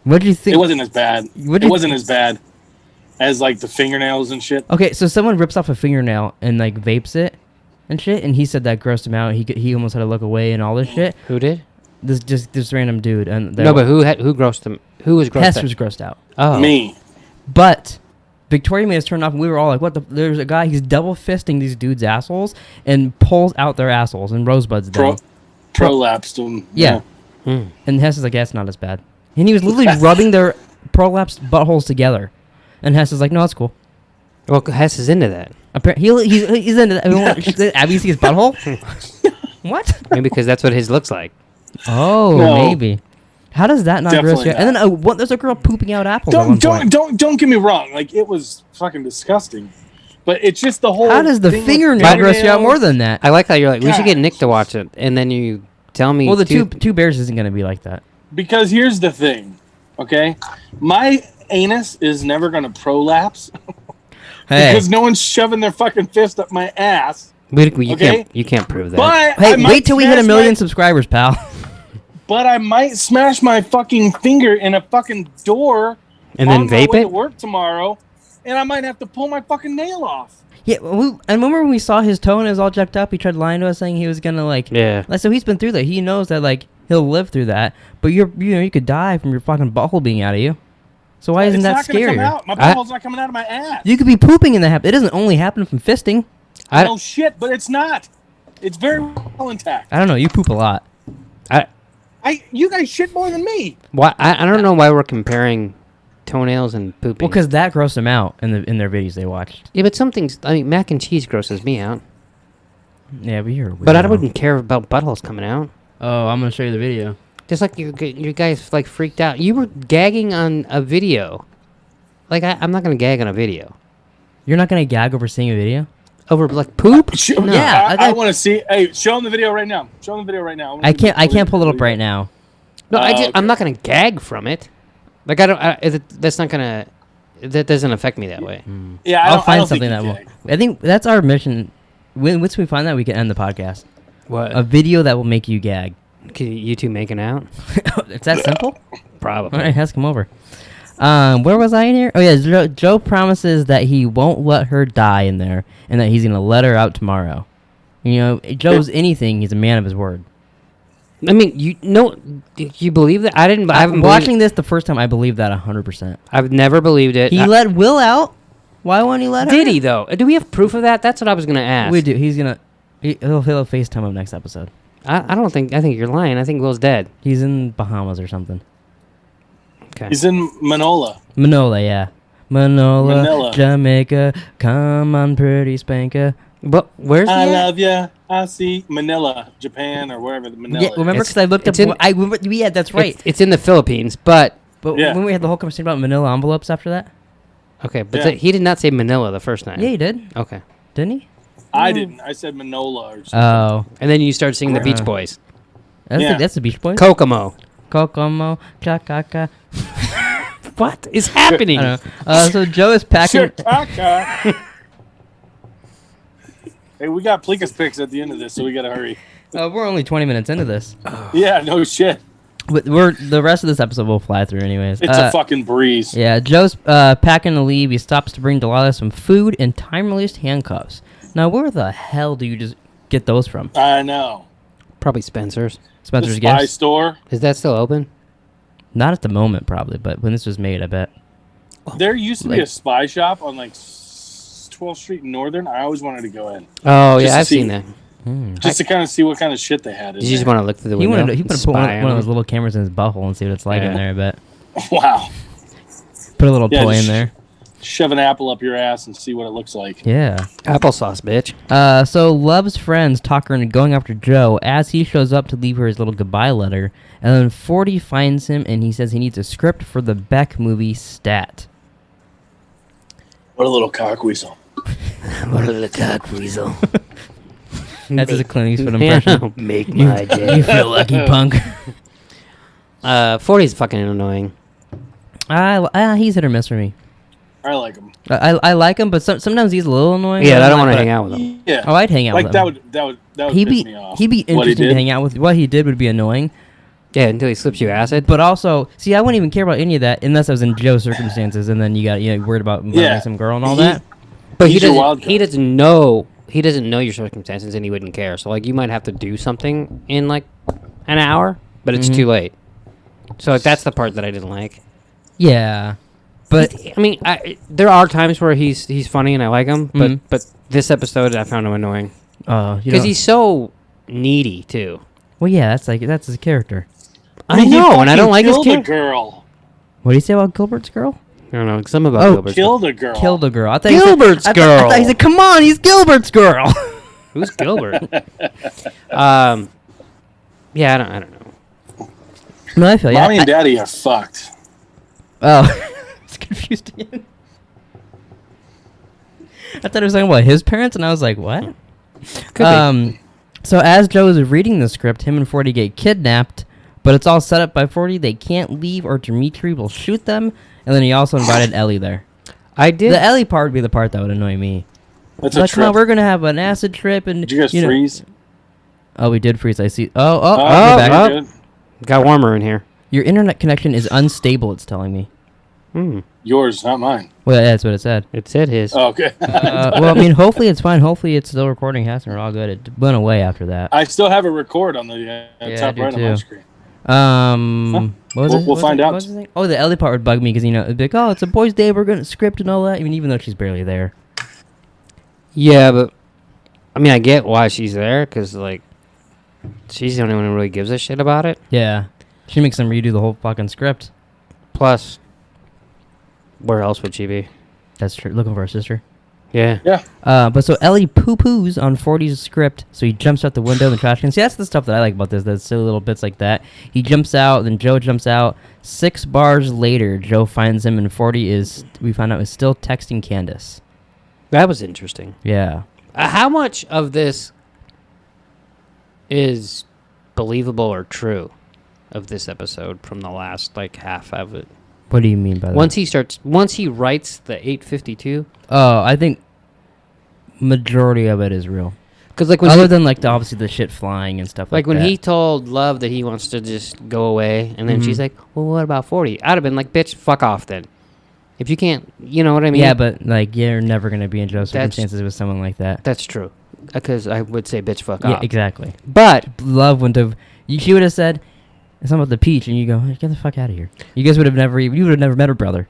[SPEAKER 2] What did you think?
[SPEAKER 3] It wasn't as bad. It wasn't as bad as the fingernails and shit.
[SPEAKER 2] Okay, so someone rips off a fingernail and vapes it and shit, and he said that grossed him out. He almost had to look away and all this shit.
[SPEAKER 1] Who did?
[SPEAKER 2] This random dude. And
[SPEAKER 1] no, but who grossed him? Who was grossed out?
[SPEAKER 2] Hess was grossed out.
[SPEAKER 1] Oh,
[SPEAKER 3] me.
[SPEAKER 2] But Victoria made us turn off, and we were all like, "What the?" There's a guy. He's double fisting these dudes' assholes and pulls out their assholes and rosebuds them.
[SPEAKER 3] Prolapsed them.
[SPEAKER 2] Yeah. And Hess is like, "That's not as bad." And he was literally rubbing their prolapsed buttholes together. And Hess is like, no, that's cool.
[SPEAKER 1] Well, Hess is into that.
[SPEAKER 2] He's into that. Abby sees his butthole? What?
[SPEAKER 1] Maybe because that's what his looks like.
[SPEAKER 2] Oh,
[SPEAKER 3] no.
[SPEAKER 2] Maybe. How does that not gross you out? And then there's a girl pooping out apples.
[SPEAKER 3] Don't get me wrong. It was fucking disgusting. But it's just the whole.
[SPEAKER 2] How does the fingernail gross you out more than that?
[SPEAKER 1] I like how you're like, we should get Nick to watch it. And then you tell me.
[SPEAKER 2] Well, the two bears isn't going to be like that.
[SPEAKER 3] Because here's the thing, okay? My anus is never going to prolapse because no one's shoving their fucking fist up my ass.
[SPEAKER 1] You can't prove that.
[SPEAKER 3] But
[SPEAKER 2] hey, wait till we hit 1 million subscribers, pal.
[SPEAKER 3] But I might smash my fucking finger in a fucking door
[SPEAKER 1] and then vape
[SPEAKER 3] it
[SPEAKER 1] it
[SPEAKER 3] to work tomorrow, and I might have to pull my fucking nail off.
[SPEAKER 2] Yeah, and remember when we saw his toe and it was all jacked up? He tried lying to us saying he was gonna
[SPEAKER 1] Yeah.
[SPEAKER 2] So he's been through that. He knows that he'll live through that. But you could die from your fucking butthole being out of you. So why isn't that scary?
[SPEAKER 3] My butthole's not coming out of my ass.
[SPEAKER 2] You could be pooping in that happen. It doesn't only happen from fisting.
[SPEAKER 3] No shit, but it's not. It's very well intact.
[SPEAKER 2] I don't know. You poop a lot.
[SPEAKER 3] You guys shit more than me.
[SPEAKER 1] Why? I don't know why we're comparing toenails and pooping.
[SPEAKER 2] Well, because that grossed them out in their videos they watched.
[SPEAKER 1] Yeah, but mac and cheese grosses me out.
[SPEAKER 2] Yeah, but you're a weirdo.
[SPEAKER 1] But I wouldn't care about buttholes coming out.
[SPEAKER 2] Oh, I'm gonna show you the video.
[SPEAKER 1] Just like you guys freaked out. You were gagging on a video. I'm not gonna gag on a video.
[SPEAKER 2] You're not gonna gag over seeing a video?
[SPEAKER 1] Over poop?
[SPEAKER 3] No. Yeah, I want to see. Hey, show them the video right now. I
[SPEAKER 2] can't pull it up right now.
[SPEAKER 1] No, I'm not gonna gag from it. That's not gonna. that doesn't affect me that way.
[SPEAKER 3] Yeah,
[SPEAKER 2] I'll
[SPEAKER 3] I
[SPEAKER 2] find
[SPEAKER 3] don't
[SPEAKER 2] something
[SPEAKER 3] think
[SPEAKER 2] that
[SPEAKER 3] you
[SPEAKER 2] will.
[SPEAKER 3] gag.
[SPEAKER 2] I think that's our mission. Once we find that, we can end the podcast.
[SPEAKER 1] What?
[SPEAKER 2] A video that will make you gag.
[SPEAKER 1] Can you two making out?
[SPEAKER 2] It's that simple?
[SPEAKER 1] Probably.
[SPEAKER 2] All right, Hess, come over. Where was I in here? Oh, yeah, Joe promises that he won't let her die in there and that he's going to let her out tomorrow. You know, Joe's anything. He's a man of his word.
[SPEAKER 1] I mean, you believe that? I didn't. I haven't
[SPEAKER 2] watching this the first time. I believe that 100%.
[SPEAKER 1] I've never believed it.
[SPEAKER 2] He let Will out. Why won't he let her?
[SPEAKER 1] Did he though? Do we have proof of that? That's what I was gonna ask.
[SPEAKER 2] We do. He's gonna. He'll FaceTime him next episode.
[SPEAKER 1] I don't think. I think you're lying. I think Will's dead.
[SPEAKER 2] He's in Bahamas or something.
[SPEAKER 1] Okay.
[SPEAKER 3] He's in Manola.
[SPEAKER 2] Manila, yeah. Manila,
[SPEAKER 3] Manila.
[SPEAKER 2] Jamaica. Come on, pretty spanker.
[SPEAKER 1] But where's
[SPEAKER 3] I
[SPEAKER 1] he at?
[SPEAKER 3] love ya. I see Manila, Japan, or wherever the Manila.
[SPEAKER 2] Yeah, remember
[SPEAKER 1] It's-
[SPEAKER 2] because I looked up.
[SPEAKER 1] it's in-
[SPEAKER 2] Yeah, that's right.
[SPEAKER 1] It's in the Philippines, but
[SPEAKER 2] But
[SPEAKER 3] Yeah.
[SPEAKER 2] when we had the whole conversation about Manila envelopes after that.
[SPEAKER 1] okay. But
[SPEAKER 3] Yeah.
[SPEAKER 1] he did not say Manila the first time.
[SPEAKER 2] Yeah, he did,
[SPEAKER 1] Okay.
[SPEAKER 2] didn't he?
[SPEAKER 3] I didn't. I said Manola or something.
[SPEAKER 2] Oh,
[SPEAKER 1] And then you start singing the Beach
[SPEAKER 2] Uh.
[SPEAKER 1] Boys.
[SPEAKER 2] that's the Beach Boys.
[SPEAKER 1] Kokomo.
[SPEAKER 2] Kokomo, cha-cha-cha.
[SPEAKER 1] What is happening?
[SPEAKER 2] I don't know. So Joe is packing.
[SPEAKER 3] Chicaca. Hey, we got Pleeka's picks at the end of this, so we gotta hurry.
[SPEAKER 2] We're only 20 minutes into this.
[SPEAKER 3] Yeah, no shit.
[SPEAKER 2] We're the rest of this episode will fly through anyways.
[SPEAKER 3] It's a fucking breeze.
[SPEAKER 2] Yeah, Joe's packing to leave. He stops to bring Delilah some food and time-released handcuffs. Now, where the hell do you just get those from?
[SPEAKER 3] I know.
[SPEAKER 1] Probably Spencer's.
[SPEAKER 3] The
[SPEAKER 2] Spencer's
[SPEAKER 3] spy
[SPEAKER 2] Gifts?
[SPEAKER 3] store.
[SPEAKER 1] Is that still open?
[SPEAKER 2] Not at the moment, probably, but when this was made, I bet.
[SPEAKER 3] There used to be
[SPEAKER 2] Like-
[SPEAKER 3] a spy shop on like 12th Street in Northern. I always wanted to go in
[SPEAKER 1] Oh
[SPEAKER 3] Just
[SPEAKER 1] yeah,
[SPEAKER 3] to
[SPEAKER 1] I've
[SPEAKER 3] see-
[SPEAKER 1] seen that.
[SPEAKER 3] just to kind of see what kind of shit they had. In
[SPEAKER 1] You just
[SPEAKER 3] there.
[SPEAKER 1] want to look through the
[SPEAKER 2] He
[SPEAKER 1] window.
[SPEAKER 2] wanted to
[SPEAKER 1] and
[SPEAKER 2] put
[SPEAKER 1] spy
[SPEAKER 2] one
[SPEAKER 1] on
[SPEAKER 2] of those
[SPEAKER 1] them.
[SPEAKER 2] little cameras in his butthole and see what it's like in
[SPEAKER 1] Yeah.
[SPEAKER 2] there, I bet.
[SPEAKER 3] Wow.
[SPEAKER 2] Put a little
[SPEAKER 3] Yeah,
[SPEAKER 2] toy in
[SPEAKER 3] just-
[SPEAKER 2] there.
[SPEAKER 3] Shove an apple up your ass and see what it looks like.
[SPEAKER 2] Yeah.
[SPEAKER 1] Applesauce, bitch.
[SPEAKER 2] So Love's friends talk her into going after Joe as he shows up to leave her his little goodbye letter. And then 40 finds him and he says he needs a script for the Beck movie Stat.
[SPEAKER 3] What a little cockweasel.
[SPEAKER 1] What a little cock weasel.
[SPEAKER 2] That's his Clint Eastwood impression.
[SPEAKER 1] Make my day.
[SPEAKER 2] You feel lucky, punk.
[SPEAKER 1] 40 is fucking annoying.
[SPEAKER 2] He's hit or miss for me.
[SPEAKER 3] I like him.
[SPEAKER 2] I like him, but sometimes he's a little annoying.
[SPEAKER 1] Yeah, I don't want to
[SPEAKER 2] but-
[SPEAKER 1] hang out with him.
[SPEAKER 3] Yeah.
[SPEAKER 2] Oh, I'd hang out
[SPEAKER 3] Like
[SPEAKER 2] with
[SPEAKER 3] that
[SPEAKER 2] him.
[SPEAKER 3] would
[SPEAKER 2] He'd
[SPEAKER 3] piss
[SPEAKER 2] be
[SPEAKER 3] me off.
[SPEAKER 2] he'd be
[SPEAKER 3] What he
[SPEAKER 2] interesting to
[SPEAKER 3] did?
[SPEAKER 2] hang out with. What he did would be annoying,
[SPEAKER 1] Yeah, until he slips you acid.
[SPEAKER 2] but also, see, I wouldn't even care about any of that unless I was in Joe's circumstances, and then you got worried about inviting
[SPEAKER 3] Yeah.
[SPEAKER 2] some girl and all
[SPEAKER 3] He-
[SPEAKER 2] that.
[SPEAKER 1] But
[SPEAKER 3] He's your wild
[SPEAKER 1] he
[SPEAKER 3] card.
[SPEAKER 1] doesn't know. He doesn't know your circumstances, and he wouldn't care. So like, you might have to do something in like an hour, but it's
[SPEAKER 2] Mhm.
[SPEAKER 1] too late. So like, that's the part that I didn't like.
[SPEAKER 2] Yeah, but
[SPEAKER 1] I mean, there are times where he's funny and I like him, but
[SPEAKER 2] Mhm.
[SPEAKER 1] but this episode I found him annoying
[SPEAKER 2] you
[SPEAKER 1] because
[SPEAKER 2] know,
[SPEAKER 1] he's so needy too.
[SPEAKER 2] well, yeah, that's his character.
[SPEAKER 1] I
[SPEAKER 3] mean, he
[SPEAKER 1] know, and I don't
[SPEAKER 3] fucking
[SPEAKER 1] like his
[SPEAKER 3] killed a
[SPEAKER 1] character.
[SPEAKER 3] girl.
[SPEAKER 2] What do you say about Gilbert's girl?
[SPEAKER 1] I don't know, some about
[SPEAKER 2] Oh,
[SPEAKER 1] Gilbert's
[SPEAKER 3] Killed a girl.
[SPEAKER 2] Killed a girl. I thought
[SPEAKER 1] Gilbert's
[SPEAKER 2] I
[SPEAKER 1] girl.
[SPEAKER 2] thought he said, "Come on, he's Gilbert's girl."
[SPEAKER 1] Who's Gilbert? Yeah, I don't know.
[SPEAKER 2] No, I feel you.
[SPEAKER 3] Mommy and Daddy are fucked.
[SPEAKER 2] Oh, I was confused again. I thought it was talking about his parents, and I was like, "What?"
[SPEAKER 1] Could be.
[SPEAKER 2] So as Joe is reading the script, him and 40 get kidnapped, but it's all set up by 40. They can't leave, or Dimitri will shoot them. And then he also invited Ellie there.
[SPEAKER 1] I did.
[SPEAKER 2] The Ellie part would be the part that would annoy me.
[SPEAKER 3] That's
[SPEAKER 2] Like,
[SPEAKER 3] a
[SPEAKER 2] come on,
[SPEAKER 3] trip.
[SPEAKER 2] we're gonna have an acid trip, and
[SPEAKER 3] Did you guys
[SPEAKER 2] know-
[SPEAKER 3] freeze?
[SPEAKER 2] Oh, we did freeze. I see. We're
[SPEAKER 3] Oh,
[SPEAKER 2] back.
[SPEAKER 1] oh.
[SPEAKER 3] good.
[SPEAKER 1] Got warmer in here.
[SPEAKER 2] Your internet connection is unstable. It's telling me.
[SPEAKER 3] Yours, not mine.
[SPEAKER 2] Well, yeah, that's what it said.
[SPEAKER 1] It said his.
[SPEAKER 3] Oh, okay.
[SPEAKER 2] Well, I mean, hopefully it's fine. Hopefully it's still recording. Hess, and we're all good. It went away after that.
[SPEAKER 3] I still have a record on the
[SPEAKER 2] Yeah, I
[SPEAKER 3] top
[SPEAKER 2] do
[SPEAKER 3] right on my
[SPEAKER 2] too.
[SPEAKER 3] screen.
[SPEAKER 2] What was it?
[SPEAKER 3] We'll find out.
[SPEAKER 2] What was the thing? Oh, the Ellie part would bug me because it'd be like, oh, it's a boys' day. We're gonna script and all that. I mean, even though she's barely there.
[SPEAKER 1] Yeah, but I mean, I get why she's there because like she's the only one who really gives a shit about it.
[SPEAKER 2] Yeah, she makes them redo the whole fucking script.
[SPEAKER 1] Plus, where else would she be?
[SPEAKER 2] That's true. Looking for her sister.
[SPEAKER 1] Yeah.
[SPEAKER 3] Yeah.
[SPEAKER 2] But so Ellie poo-poos on 40's script, so he jumps out the window in the trash can. See, that's the stuff that I like about this, the silly little bits like that. He jumps out, then Joe jumps out. 6 bars later, Joe finds him, and 40 we find out, is still texting Candace.
[SPEAKER 1] That was interesting.
[SPEAKER 2] Yeah.
[SPEAKER 1] How much of this is believable or true of this episode from the last like half of it?
[SPEAKER 2] What do you mean by that?
[SPEAKER 1] Once he writes the 852.
[SPEAKER 2] Oh, I think majority of it is real.
[SPEAKER 1] Because like when
[SPEAKER 2] other than like obviously the shit flying and stuff like
[SPEAKER 1] when
[SPEAKER 2] that.
[SPEAKER 1] he told Love that he wants to just go away, and then she's like, "Well, what about 40?" I'd have been like, "Bitch, fuck off then." If you can't, you know what I mean?
[SPEAKER 2] Yeah, but like you're never gonna be in Joe's circumstances with someone like that.
[SPEAKER 1] That's true. Because I would say, "Bitch, fuck
[SPEAKER 2] Yeah,
[SPEAKER 1] off."
[SPEAKER 2] exactly.
[SPEAKER 1] But
[SPEAKER 2] Love wouldn't have. She would have said something about the peach, and you go, "Get the fuck out of here." You guys would have never. You would have never met her brother.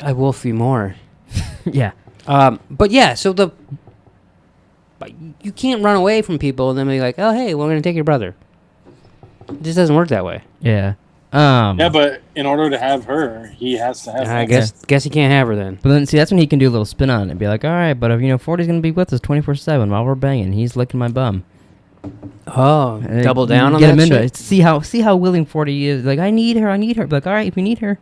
[SPEAKER 1] I wolf you more.
[SPEAKER 2] Yeah.
[SPEAKER 1] But yeah, so you can't run away from people and then be like, "Oh, hey, we're gonna take your brother." It just doesn't work that way.
[SPEAKER 2] Yeah.
[SPEAKER 3] Yeah, but in order to have her, he has to have.
[SPEAKER 1] I guess he can't have her then.
[SPEAKER 2] But then see, that's when he can do a little spin on it and be like, "All right, but if 40's gonna be with us 24/7 while we're banging, he's licking my bum."
[SPEAKER 1] Oh,
[SPEAKER 2] And
[SPEAKER 1] double down
[SPEAKER 2] you
[SPEAKER 1] on
[SPEAKER 2] get
[SPEAKER 1] that
[SPEAKER 2] him into
[SPEAKER 1] shit?
[SPEAKER 2] it. See how willing 40 is. Like, I need her. But like, all right, if you need her.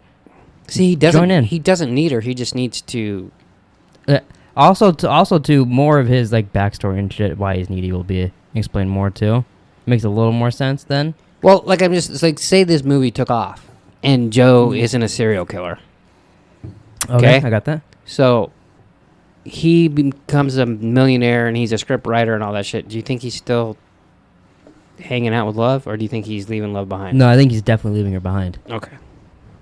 [SPEAKER 1] See, he doesn't.
[SPEAKER 2] Join in.
[SPEAKER 1] He doesn't need her. He just needs to.
[SPEAKER 2] Also, more of his like backstory and shit, why he's needy will be explained more too. Makes a little more sense then.
[SPEAKER 1] Well, like it's like say this movie took off, and Joe isn't a serial killer.
[SPEAKER 2] Okay,
[SPEAKER 1] Okay.
[SPEAKER 2] I got that.
[SPEAKER 1] So he becomes a millionaire and he's a script writer and all that shit. Do you think he's still hanging out with Love, or do you think he's leaving Love behind?
[SPEAKER 2] No, I think he's definitely leaving her behind.
[SPEAKER 1] Okay.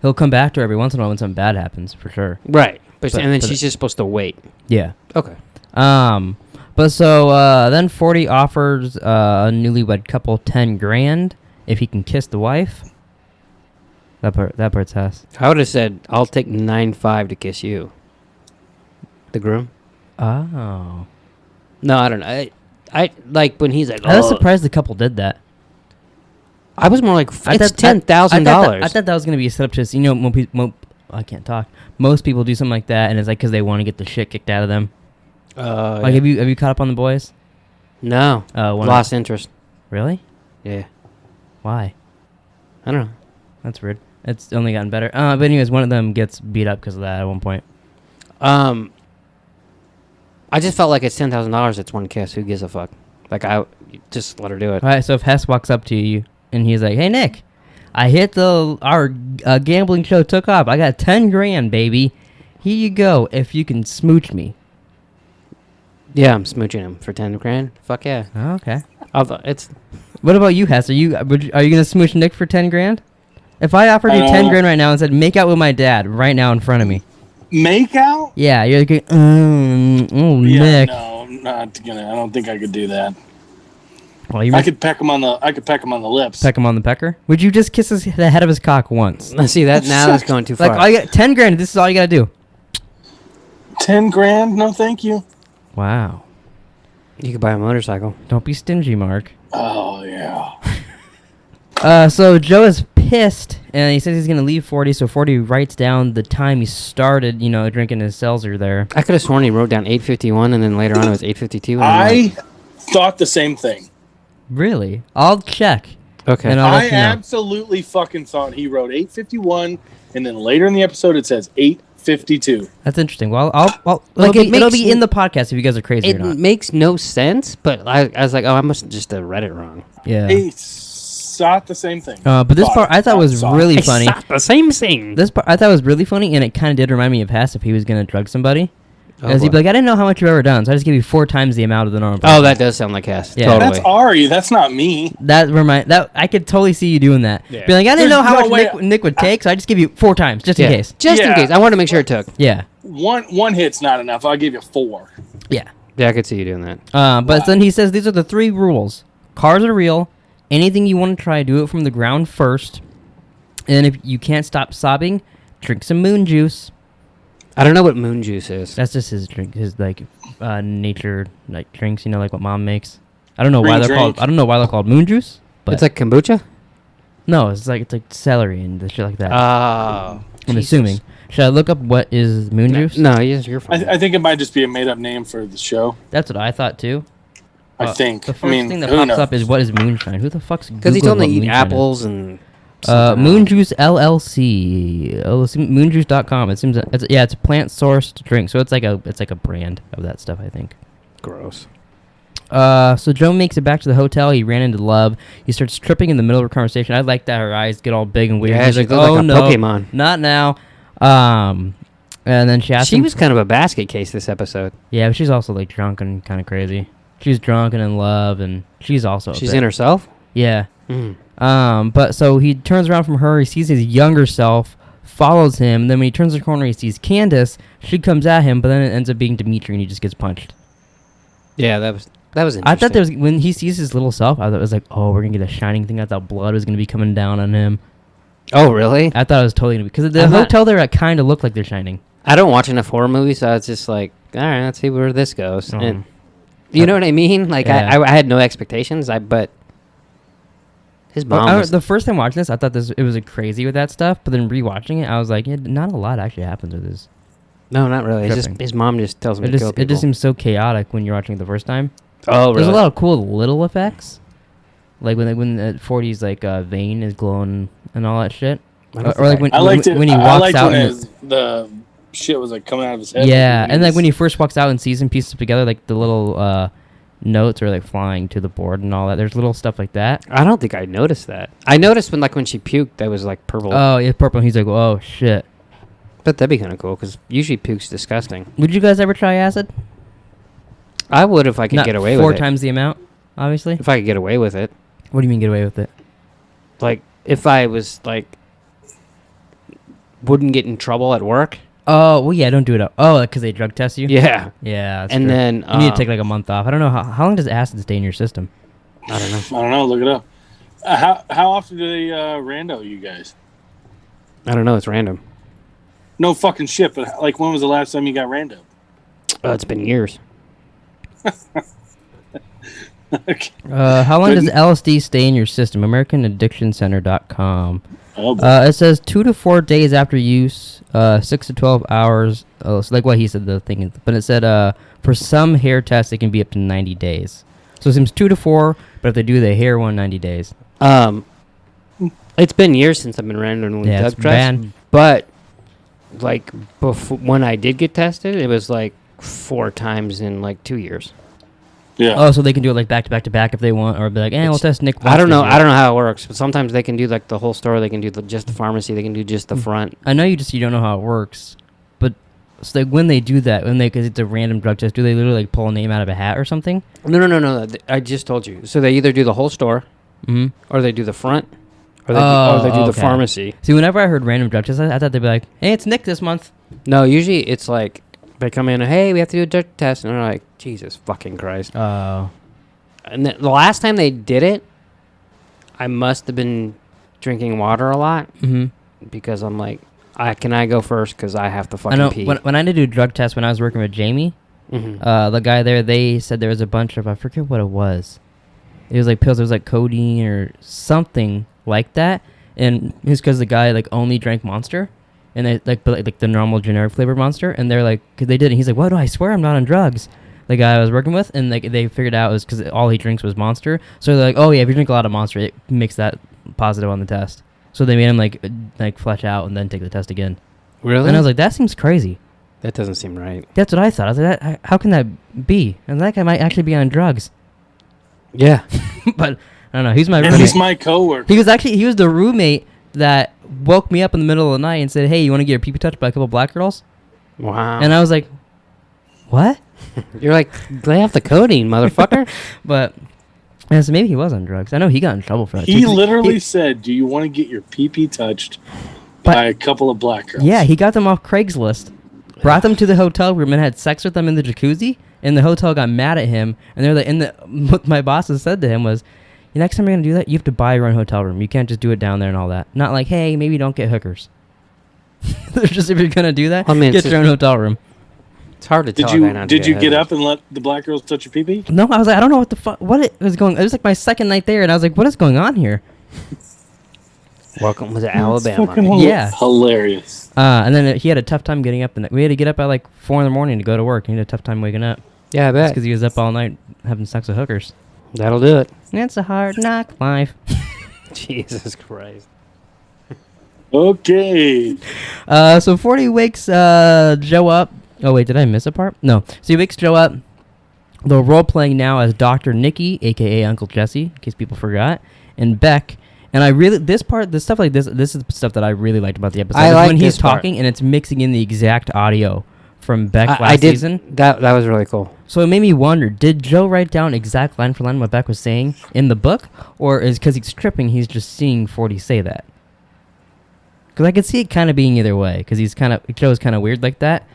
[SPEAKER 2] He'll come back to her every once in a while when something bad happens, for sure.
[SPEAKER 1] Right. But and then
[SPEAKER 2] but
[SPEAKER 1] she's just supposed to wait.
[SPEAKER 2] Yeah.
[SPEAKER 1] Okay.
[SPEAKER 2] But so then 40 offers a newlywed couple 10 grand if he can kiss the wife. That part's Hess.
[SPEAKER 1] I would have said, "I'll take 9.5 to kiss you." The groom.
[SPEAKER 2] Oh.
[SPEAKER 1] No, I don't know. I like when he's like,
[SPEAKER 2] I was
[SPEAKER 1] "Oh."
[SPEAKER 2] surprised the couple did that.
[SPEAKER 1] I was more like,
[SPEAKER 2] I
[SPEAKER 1] it's
[SPEAKER 2] thought-
[SPEAKER 1] $10,000.
[SPEAKER 2] I thought that was going to be a setup to, I can't talk. Most people do something like that, and it's like because they want to get the shit kicked out of them. Like, have you caught up on The Boys?
[SPEAKER 1] No. Lost interest.
[SPEAKER 2] Really?
[SPEAKER 1] Yeah.
[SPEAKER 2] Why?
[SPEAKER 1] I don't know.
[SPEAKER 2] That's weird. It's only gotten better. But anyways, one of them gets beat up because of that at one point.
[SPEAKER 1] I just felt like it's $10,000. It's one kiss. Who gives a fuck? Like, I just let her do it.
[SPEAKER 2] All right, so if Hess walks up to you and he's like, "Hey, Nick, I hit our gambling show took off. I got 10 grand, baby. Here you go. If you can smooch me."
[SPEAKER 1] Yeah, I'm smooching him for 10 grand. Fuck yeah.
[SPEAKER 2] Oh, okay.
[SPEAKER 1] It's
[SPEAKER 2] What about you, Hess? Are you gonna smooch Nick for 10 grand? If I offered you 10 grand right now and said, "Make out with my dad right now in front of me,"
[SPEAKER 3] Make out?
[SPEAKER 2] yeah, you're like,
[SPEAKER 3] Yeah,
[SPEAKER 2] Nick.
[SPEAKER 3] no, I'm not gonna. I don't think I could do that.
[SPEAKER 2] Well, you
[SPEAKER 3] I could peck him on the lips.
[SPEAKER 2] peck him on the pecker. Would you just kiss the head of his cock once?
[SPEAKER 1] let's see that now. That's going too far.
[SPEAKER 2] Like, I got 10 grand. This is all you gotta do.
[SPEAKER 3] 10 grand? No, thank you.
[SPEAKER 2] Wow.
[SPEAKER 1] You could buy a motorcycle.
[SPEAKER 2] Don't be stingy, Mark.
[SPEAKER 3] Oh yeah.
[SPEAKER 2] So Joe is pissed, and he says he's gonna leave 40. So 40 writes down the time he started, drinking his seltzer there.
[SPEAKER 1] I could have sworn he wrote down 8:51, and then later on it was 8:52.
[SPEAKER 3] I thought the same thing.
[SPEAKER 2] Really? I'll check.
[SPEAKER 1] Okay.
[SPEAKER 2] And I'll
[SPEAKER 3] I
[SPEAKER 2] let you know.
[SPEAKER 3] absolutely fucking thought he wrote 8:51, and then later in the episode it says 8:52.
[SPEAKER 2] That's interesting. Well, I'll
[SPEAKER 1] Like,
[SPEAKER 2] it'll be in the podcast if you guys are crazy or
[SPEAKER 1] It
[SPEAKER 2] not.
[SPEAKER 1] makes no sense, but I was like, oh, I must have just read it wrong.
[SPEAKER 2] Yeah.
[SPEAKER 3] I thought the same thing.
[SPEAKER 2] But this part I thought was really funny.
[SPEAKER 1] It's the same thing.
[SPEAKER 2] This part I thought was really funny, and it kind of did remind me of Hess if he was gonna drug somebody.
[SPEAKER 1] Oh,
[SPEAKER 2] Because he'd be like, "I didn't know how much you've ever done, so I just give you 4 times the amount of the normal."
[SPEAKER 1] Oh, that does sound like Hess.
[SPEAKER 2] Yeah.
[SPEAKER 1] Totally.
[SPEAKER 3] That's Ari. That's not me.
[SPEAKER 2] That I could totally see you doing that.
[SPEAKER 1] Yeah.
[SPEAKER 2] Be like, "I didn't
[SPEAKER 3] There's
[SPEAKER 2] know how
[SPEAKER 3] no
[SPEAKER 2] much
[SPEAKER 3] way
[SPEAKER 2] Nick would take, so I just give you 4 times just in case."
[SPEAKER 1] Just in
[SPEAKER 3] Yeah.
[SPEAKER 1] case. I wanted to make sure it took.
[SPEAKER 2] Yeah.
[SPEAKER 3] One hit's not enough. I'll give you 4.
[SPEAKER 2] Yeah.
[SPEAKER 1] Yeah, I could see you doing that.
[SPEAKER 2] But then he says these are the 3 rules. Cars are real. Anything you want to try, do it from the ground first. And if you can't stop sobbing, drink some moon juice.
[SPEAKER 1] I don't know what moon juice is.
[SPEAKER 2] That's just his drink, his nature drinks. Like what Mom makes. I don't know why
[SPEAKER 3] Green
[SPEAKER 2] they're
[SPEAKER 3] drink.
[SPEAKER 2] called. I don't know why they're called moon juice. But
[SPEAKER 1] It's like kombucha?
[SPEAKER 2] no, it's like celery and the shit like that.
[SPEAKER 1] Oh.
[SPEAKER 2] I'm assuming. Should I look up what is moon juice?
[SPEAKER 1] No, you're fine.
[SPEAKER 3] I think it might just be a made-up name for the show.
[SPEAKER 2] That's what I thought too.
[SPEAKER 3] I think.
[SPEAKER 2] The first
[SPEAKER 3] I mean,
[SPEAKER 2] thing that
[SPEAKER 3] who
[SPEAKER 2] pops
[SPEAKER 3] knows?
[SPEAKER 2] up is what is moonshine. Who the fuck's
[SPEAKER 1] Because he
[SPEAKER 2] Googling
[SPEAKER 1] told me
[SPEAKER 2] what
[SPEAKER 1] to eat
[SPEAKER 2] moonshine is?
[SPEAKER 1] apples and... something
[SPEAKER 2] Moon
[SPEAKER 1] else.
[SPEAKER 2] Juice LLC. Moonjuice.com. It seems it's a plant sourced drink, so it's like a brand of that stuff, I think.
[SPEAKER 1] Gross.
[SPEAKER 2] So Joe makes it back to the hotel. He ran into Love. He starts tripping in the middle of a conversation. I like that her eyes get all big and weird.
[SPEAKER 1] Yeah,
[SPEAKER 2] He's
[SPEAKER 1] she
[SPEAKER 2] like,
[SPEAKER 1] looks
[SPEAKER 2] "Oh
[SPEAKER 1] like a
[SPEAKER 2] no,
[SPEAKER 1] Pokemon."
[SPEAKER 2] not now." And then she asked
[SPEAKER 1] She
[SPEAKER 2] him,
[SPEAKER 1] was kind of a basket case this episode.
[SPEAKER 2] yeah, but she's also like drunk and kind of crazy. She's drunk and in love, and she's also
[SPEAKER 1] She's in herself?
[SPEAKER 2] Yeah.
[SPEAKER 1] Mm.
[SPEAKER 2] But so he turns around from her. He sees his younger self, follows him. Then when he turns the corner, he sees Candace. She comes at him, but then it ends up being Dimitri, and he just gets punched.
[SPEAKER 1] Yeah, that was interesting.
[SPEAKER 2] I thought there was when he sees his little self. I thought it was like, oh, we're gonna get a shining thing. I thought blood was gonna be coming down on him.
[SPEAKER 1] Oh, really?
[SPEAKER 2] I thought it was totally gonna be because the hotel there kind of looked like they're shining.
[SPEAKER 1] I don't watch enough horror movies, so it's just like, all right, let's see where this goes.
[SPEAKER 2] Oh.
[SPEAKER 1] And you know what I mean? Like,
[SPEAKER 2] Yeah.
[SPEAKER 1] I had no expectations. But his mom was...
[SPEAKER 2] The first time watching this, I thought it was crazy with that stuff. But then rewatching it, I was like, yeah, not a lot actually happens with this.
[SPEAKER 1] No, not really. It's just
[SPEAKER 2] Tripping.
[SPEAKER 1] his mom just tells him to kill people.
[SPEAKER 2] It just seems so chaotic when you're watching it the first time.
[SPEAKER 1] Oh, really?
[SPEAKER 2] There's a lot of cool little effects, like when the 40s like vein is glowing and all that shit, or like when he walks out
[SPEAKER 3] when the shit was like coming out of his head.
[SPEAKER 2] Yeah, and like when he first walks out and sees him pieces together, like the little notes are like flying to the board and all that. There's little stuff like that.
[SPEAKER 1] I don't think I noticed that. I noticed when she puked, that was like purple.
[SPEAKER 2] Oh, yeah, purple. And he's like, oh shit.
[SPEAKER 1] But that'd be kind of cool because usually puke's disgusting.
[SPEAKER 2] Would you guys ever try acid?
[SPEAKER 1] I would if I could
[SPEAKER 2] Not
[SPEAKER 1] get away with it.
[SPEAKER 2] 4 times the amount, obviously.
[SPEAKER 1] If I could get away with it.
[SPEAKER 2] What do you mean get away with it?
[SPEAKER 1] Like, if I was, like, wouldn't get in trouble at work.
[SPEAKER 2] Oh, well, yeah, don't do it. Oh, because they drug test you?
[SPEAKER 1] Yeah.
[SPEAKER 2] Yeah, that's
[SPEAKER 1] and
[SPEAKER 2] true.
[SPEAKER 1] then...
[SPEAKER 2] you need to take, like, a month off. I don't know. How long does acid stay in your system?
[SPEAKER 1] I don't know.
[SPEAKER 3] I don't know. Look it up. How often do they rando you guys?
[SPEAKER 1] I don't know. It's random.
[SPEAKER 3] No fucking shit, but, like, when was the last time you got rando?
[SPEAKER 1] Oh, it's been years.
[SPEAKER 3] Okay.
[SPEAKER 2] How long does LSD stay in your system? AmericanAddictionCenter.com.
[SPEAKER 3] Oh,
[SPEAKER 2] It says 2 to 4 days after use, 6 to 12 hours. Oh, so like what he said, the thing is, but it said for some hair tests, it can be up to 90 days. So it seems 2 to 4, but if they do the hair one, 90 days.
[SPEAKER 1] It's been years since I've been randomly
[SPEAKER 2] Yeah, it's
[SPEAKER 1] drug tested.
[SPEAKER 2] bad.
[SPEAKER 1] But, like, when I did get tested, it was like 4 times in like 2 years.
[SPEAKER 3] yeah.
[SPEAKER 2] Oh, so they can do it like back to back to back if they want, or be like, we'll test Nick.
[SPEAKER 1] I don't know how it works, but sometimes they can do like the whole store. They can do just the pharmacy. They can do just the front.
[SPEAKER 2] I know you don't know how it works, but so like when they do that, because it's a random drug test, do they literally like pull a name out of a hat or something?
[SPEAKER 1] No. I just told you. So they either do the whole store, or they do the front, or they do the pharmacy.
[SPEAKER 2] See, whenever I heard random drug tests, I thought they'd be like, hey, it's Nick this month.
[SPEAKER 1] No, usually it's like they come in and, hey, we have to do a drug test, and they're like, Jesus fucking Christ.
[SPEAKER 2] Oh.
[SPEAKER 1] And the last time they did it, I must have been drinking water a lot because I'm like, can I go first? Because I have to fucking pee.
[SPEAKER 2] When I did do drug tests when I was working with Jamie, the guy there, they said there was a bunch of, I forget what it was. It was like pills. It was like codeine or something like that. And it's because the guy like only drank Monster. And they like the normal generic flavor Monster. And they're like, because they did it. He's like, what? I swear I'm not on drugs. The guy I was working with, and like they figured out it was because all he drinks was Monster. So they're like, oh yeah, if you drink a lot of Monster, it makes that positive on the test. So they made him like flesh out and then take the test again.
[SPEAKER 1] Really?
[SPEAKER 2] And I was like, that seems crazy.
[SPEAKER 1] That doesn't seem right.
[SPEAKER 2] That's what I thought. I was like, how can that be? And that guy might actually be on drugs.
[SPEAKER 1] Yeah.
[SPEAKER 2] But I don't know. He's my
[SPEAKER 3] And
[SPEAKER 2] roommate.
[SPEAKER 3] he's my coworker.
[SPEAKER 2] He was the roommate that woke me up in the middle of the night and said, hey, you want to get your pee-pee touched by a couple black girls?
[SPEAKER 1] Wow.
[SPEAKER 2] And I was like, what?
[SPEAKER 1] You're like, lay off the codeine, motherfucker.
[SPEAKER 2] But yeah, so maybe he was on drugs. I know he got in trouble for that.
[SPEAKER 3] He literally said, do you want to get your pee-pee touched by a couple of black girls?
[SPEAKER 2] Yeah, he got them off Craigslist, brought them to the hotel room and had sex with them in the jacuzzi, and the hotel got mad at him. And they're like, what my bosses said to him was, the next time you're going to do that, you have to buy your own hotel room. You can't just do it down there and all that. Not like, hey, maybe don't get hookers. They're just, if you're going to do that, get your own hotel room.
[SPEAKER 1] It's hard to tell.
[SPEAKER 3] Did you get up and let the black girls touch your pee-pee?
[SPEAKER 2] No, I was like, I don't know what the fuck, what it was going. It was like my second night there, and I was like, what is going on here?
[SPEAKER 1] Welcome to Alabama.
[SPEAKER 2] Yeah,
[SPEAKER 3] hilarious.
[SPEAKER 2] And then he had a tough time getting up. We had to get up at like 4 a.m. to go to work. He had a tough time waking up.
[SPEAKER 1] Yeah, I bet.
[SPEAKER 2] Because he was up all night having sex with hookers.
[SPEAKER 1] That'll do it.
[SPEAKER 2] It's a hard knock life.
[SPEAKER 1] Jesus Christ.
[SPEAKER 3] Okay.
[SPEAKER 2] So 40 wakes Joe up. Oh, wait, did I miss a part? No. So he wakes Joe up. They're role-playing now as Dr. Nikki, a.k.a. Uncle Jesse, in case people forgot, and Beck. And I really this stuff like this is the stuff that I really liked about the episode.
[SPEAKER 1] I like
[SPEAKER 2] when he's
[SPEAKER 1] this part.
[SPEAKER 2] talking and it's mixing in the exact audio from Beck last season.
[SPEAKER 1] That was really cool.
[SPEAKER 2] So it made me wonder, did Joe write down exact line for line what Beck was saying in the book, or is because he's tripping, he's just seeing 40 say that? Because I could see it kind of being either way, because Joe's kind of weird like that.